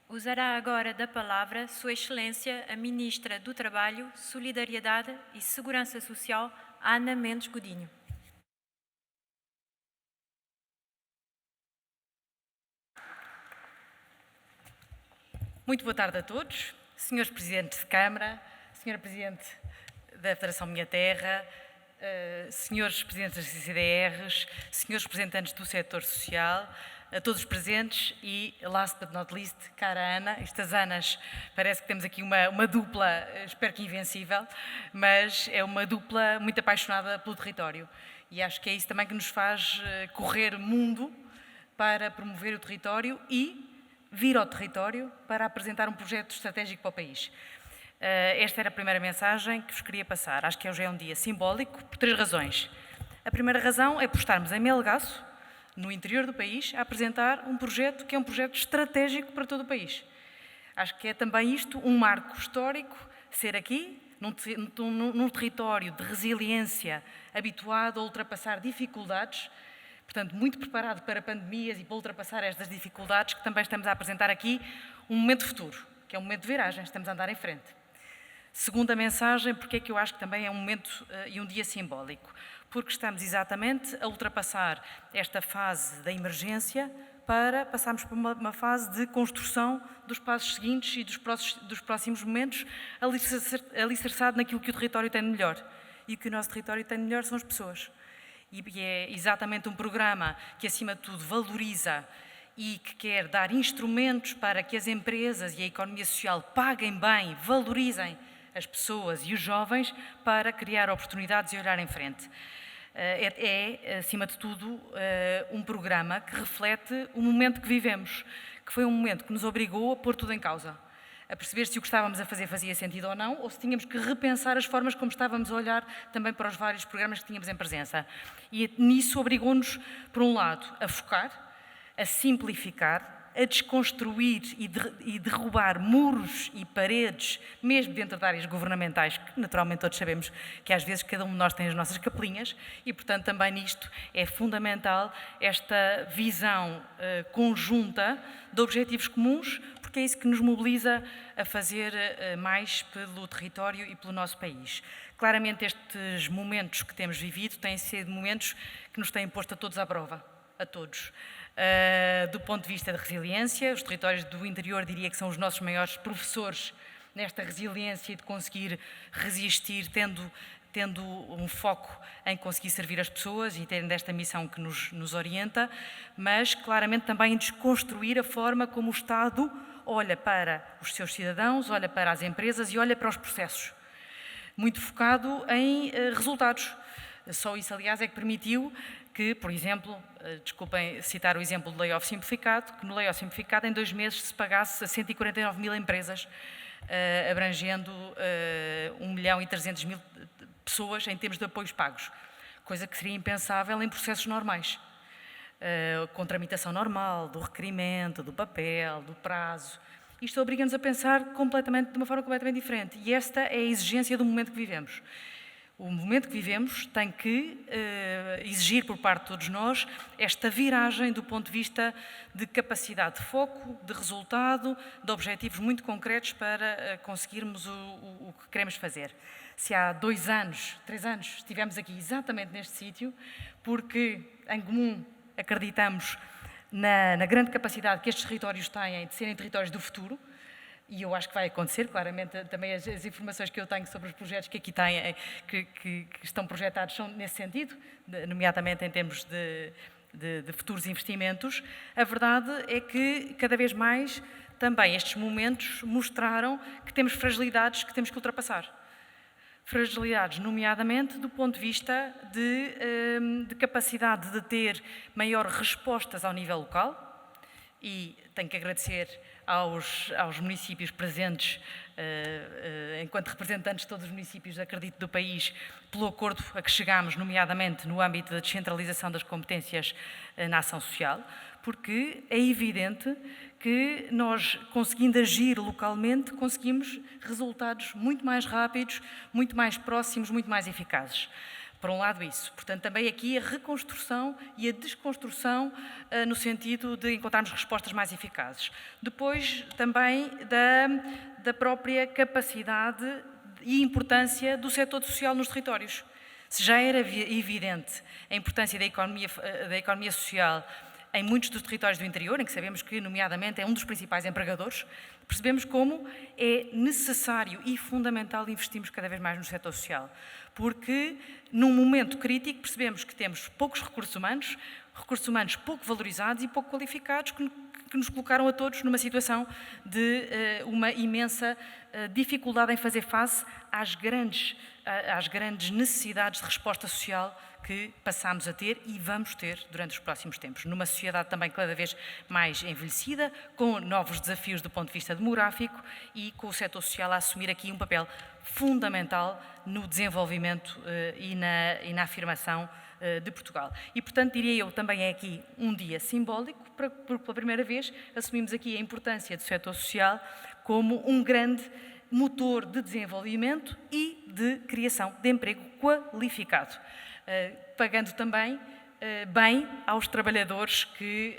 [SPEAKER 1] Usará agora da palavra Sua Excelência, a Ministra do Trabalho, Solidariedade e Segurança Social, Ana Mendes Godinho.
[SPEAKER 5] Muito boa tarde a todos, senhores Presidentes de Câmara, Senhora Presidente da Federação Minha Terra, senhores Presidentes das CCDRs, senhores representantes do setor social, a todos os presentes e, last but not least, cara Ana, estas Anas, parece que temos aqui uma dupla, espero que invencível, mas é uma dupla muito apaixonada pelo território e acho que é isso também que nos faz correr mundo para promover o território e vir ao território para apresentar um projeto estratégico para o país. Esta era a primeira mensagem que vos queria passar. Acho que hoje é um dia simbólico por 3 razões. A primeira razão é por estarmos em Melgaço, no interior do país, a apresentar um projeto que é um projeto estratégico para todo o país. Acho que é também isto um marco histórico, ser aqui, num território de resiliência, habituado a ultrapassar dificuldades, portanto, muito preparado para pandemias e para ultrapassar estas dificuldades, que também estamos a apresentar aqui um momento futuro, que é um momento de viragem, estamos a andar em frente. Segunda mensagem, porque é que eu acho que também é um momento e um dia simbólico? Porque estamos exatamente a ultrapassar esta fase da emergência para passarmos para uma fase de construção dos passos seguintes e dos próximos momentos, alicerçado naquilo que o território tem de melhor. E o que o nosso território tem de melhor são as pessoas. E é exatamente um programa que, acima de tudo, valoriza e que quer dar instrumentos para que as empresas e a economia social paguem bem, valorizem as pessoas e os jovens para criar oportunidades e olhar em frente. Acima de tudo, um programa que reflete o momento que vivemos, que foi um momento que nos obrigou a pôr tudo em causa, a perceber se o que estávamos a fazer fazia sentido ou não, ou se tínhamos que repensar as formas como estávamos a olhar também para os vários programas que tínhamos em presença. E nisso obrigou-nos, por um lado, a focar, a simplificar, a desconstruir e derrubar muros e paredes, mesmo dentro de áreas governamentais, que naturalmente todos sabemos que às vezes cada um de nós tem as nossas capelinhas e, portanto, também nisto é fundamental esta visão conjunta de objetivos comuns, porque é isso que nos mobiliza a fazer mais pelo território e pelo nosso país. Claramente estes momentos que temos vivido têm sido momentos que nos têm posto a todos à prova, a todos. Do ponto de vista de resiliência, os territórios do interior diria que são os nossos maiores professores nesta resiliência e de conseguir resistir, tendo um foco em conseguir servir as pessoas e tendo esta missão que nos orienta, mas claramente também em desconstruir a forma como o Estado olha para os seus cidadãos, olha para as empresas e olha para os processos. Muito focado em resultados. Só isso, aliás, é que permitiu que, por exemplo, desculpem citar o exemplo do layoff simplificado, que no layoff simplificado em 2 meses se pagasse a 149 mil empresas, abrangendo 1.300.000 pessoas em termos de apoios pagos, coisa que seria impensável em processos normais, com tramitação normal, do requerimento, do papel, do prazo. Isto obriga-nos a pensar de uma forma completamente diferente e esta é a exigência do momento que vivemos. O momento que vivemos tem que exigir por parte de todos nós esta viragem do ponto de vista de capacidade de foco, de resultado, de objetivos muito concretos para conseguirmos o que queremos fazer. Se há 2 anos, 3 anos, estivemos aqui exatamente neste sítio, porque em comum acreditamos na grande capacidade que estes territórios têm de serem territórios do futuro, e eu acho que vai acontecer, claramente, também as informações que eu tenho sobre os projetos que aqui têm, que estão projetados são nesse sentido, nomeadamente em termos de futuros investimentos. A verdade é que, cada vez mais, também estes momentos mostraram que temos fragilidades que temos que ultrapassar. Fragilidades, nomeadamente, do ponto de vista de capacidade de ter maiores respostas ao nível local, e tenho que agradecer aos municípios presentes, enquanto representantes de todos os municípios, acredito, do país, pelo acordo a que chegámos, nomeadamente no âmbito da descentralização das competências na ação social, porque é evidente que nós, conseguindo agir localmente, conseguimos resultados muito mais rápidos, muito mais próximos, muito mais eficazes. Por um lado isso. Portanto, também aqui a reconstrução e a desconstrução no sentido de encontrarmos respostas mais eficazes. Depois, também, da própria capacidade e importância do setor social nos territórios. Se já era evidente a importância da economia social em muitos dos territórios do interior, em que sabemos que, nomeadamente, é um dos principais empregadores, percebemos como é necessário e fundamental investirmos cada vez mais no setor social. Porque, num momento crítico, percebemos que temos poucos recursos humanos pouco valorizados e pouco qualificados, que nos colocaram a todos numa situação de uma imensa dificuldade em fazer face às grandes necessidades de resposta social que passámos a ter e vamos ter durante os próximos tempos. Numa sociedade também cada vez mais envelhecida, com novos desafios do ponto de vista demográfico e com o setor social a assumir aqui um papel fundamental no desenvolvimento e na afirmação de Portugal. E, portanto, diria eu, também é aqui um dia simbólico, porque pela primeira vez assumimos aqui a importância do setor social como um grande motor de desenvolvimento e de criação de emprego qualificado, pagando também bem aos trabalhadores que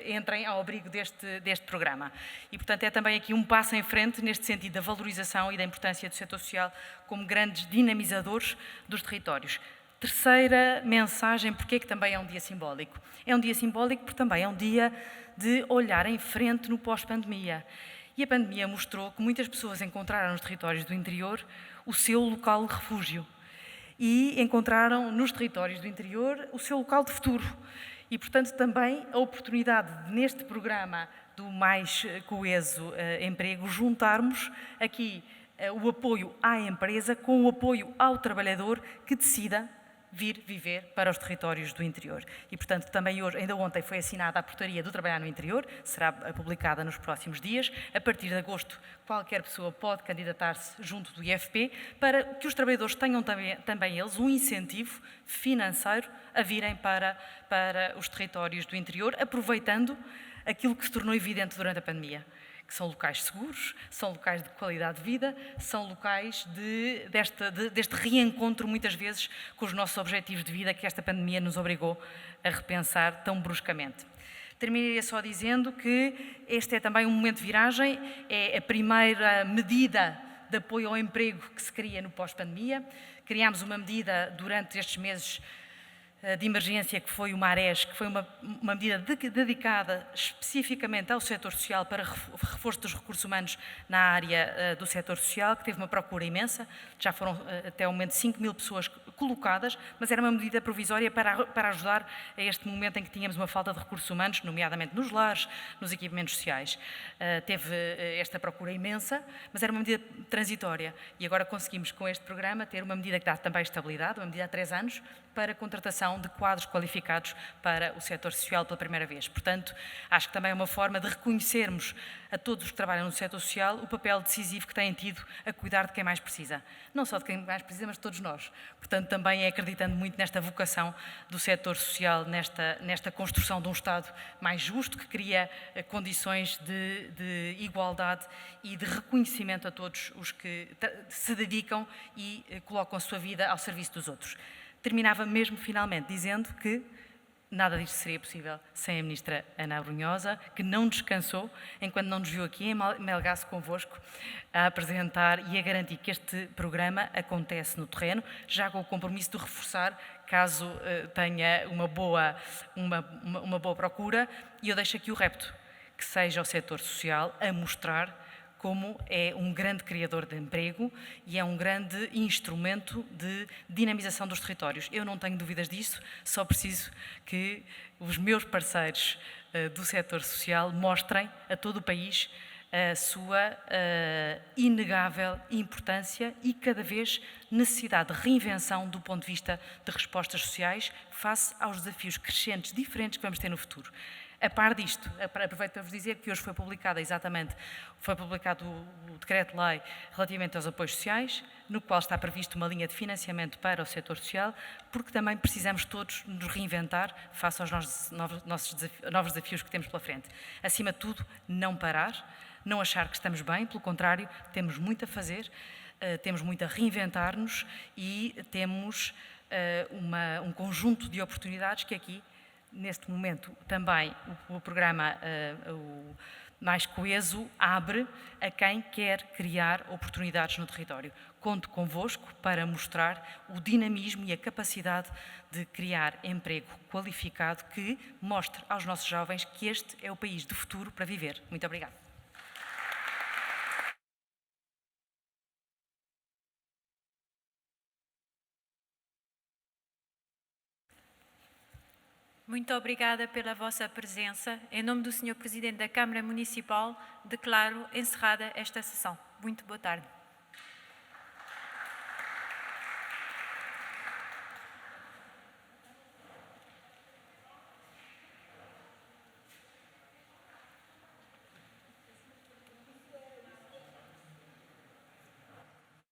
[SPEAKER 5] entrem ao abrigo deste programa. E, portanto, é também aqui um passo em frente neste sentido da valorização e da importância do setor social como grandes dinamizadores dos territórios. Terceira mensagem, porque é que também é um dia simbólico? É um dia simbólico porque também é um dia de olhar em frente no pós-pandemia. E a pandemia mostrou que muitas pessoas encontraram nos territórios do interior o seu local de refúgio e encontraram nos territórios do interior o seu local de futuro. E, portanto, também a oportunidade de, neste programa do Mais Coeso Emprego, juntarmos aqui o apoio à empresa com o apoio ao trabalhador que decida vir viver para os territórios do interior. E, portanto, também hoje, ainda ontem foi assinada a portaria do Trabalhar no Interior, será publicada nos próximos dias. A partir de agosto, qualquer pessoa pode candidatar-se junto do IFP para que os trabalhadores tenham também eles um incentivo financeiro a virem para os territórios do interior, aproveitando aquilo que se tornou evidente durante a pandemia, que são locais seguros, são locais de qualidade de vida, são locais deste reencontro, muitas vezes, com os nossos objetivos de vida que esta pandemia nos obrigou a repensar tão bruscamente. Terminaria só dizendo que este é também um momento de viragem, é a primeira medida de apoio ao emprego que se cria no pós-pandemia. Criámos uma medida durante estes meses de emergência, que foi o MARES, que foi uma medida dedicada especificamente ao setor social para reforço dos recursos humanos na área do setor social, que teve uma procura imensa. Já foram até o momento 5.000 pessoas colocadas, mas era uma medida provisória para ajudar a este momento em que tínhamos uma falta de recursos humanos, nomeadamente nos lares, nos equipamentos sociais. Teve esta procura imensa, mas era uma medida transitória e agora conseguimos com este programa ter uma medida que dá também estabilidade, uma medida há 3 anos, para a contratação de quadros qualificados para o setor social pela primeira vez. Portanto, acho que também é uma forma de reconhecermos a todos os que trabalham no setor social o papel decisivo que têm tido a cuidar de quem mais precisa. Não só de quem mais precisa, mas de todos nós. Portanto, também é acreditando muito nesta vocação do setor social, nesta construção de um Estado mais justo, que cria condições de igualdade e de reconhecimento a todos os que se dedicam e colocam a sua vida ao serviço dos outros. Terminava mesmo, finalmente, dizendo que nada disto seria possível sem a Ministra Ana Abrunhosa, que não descansou enquanto não nos viu aqui em Melgaço convosco a apresentar e a garantir que este programa acontece no terreno, já com o compromisso de reforçar caso tenha uma boa procura. E eu deixo aqui o repto, que seja o setor social a mostrar como é um grande criador de emprego e é um grande instrumento de dinamização dos territórios. Eu não tenho dúvidas disso, só preciso que os meus parceiros do setor social mostrem a todo o país a sua inegável importância e cada vez necessidade de reinvenção do ponto de vista de respostas sociais face aos desafios crescentes, diferentes que vamos ter no futuro. A par disto, aproveito para vos dizer que hoje foi publicado o decreto-lei relativamente aos apoios sociais, no qual está previsto uma linha de financiamento para o setor social, porque também precisamos todos nos reinventar face aos novos desafios que temos pela frente. Acima de tudo, não parar, não achar que estamos bem, pelo contrário, temos muito a fazer, temos muito a reinventar-nos e temos um conjunto de oportunidades que aqui, neste momento, também o programa o Mais Coeso abre a quem quer criar oportunidades no território. Conto convosco para mostrar o dinamismo e a capacidade de criar emprego qualificado que mostre aos nossos jovens que este é o país do futuro para viver. Muito obrigada.
[SPEAKER 1] Muito obrigada pela vossa presença. Em nome do Sr. Presidente da Câmara Municipal, declaro encerrada esta sessão. Muito boa tarde.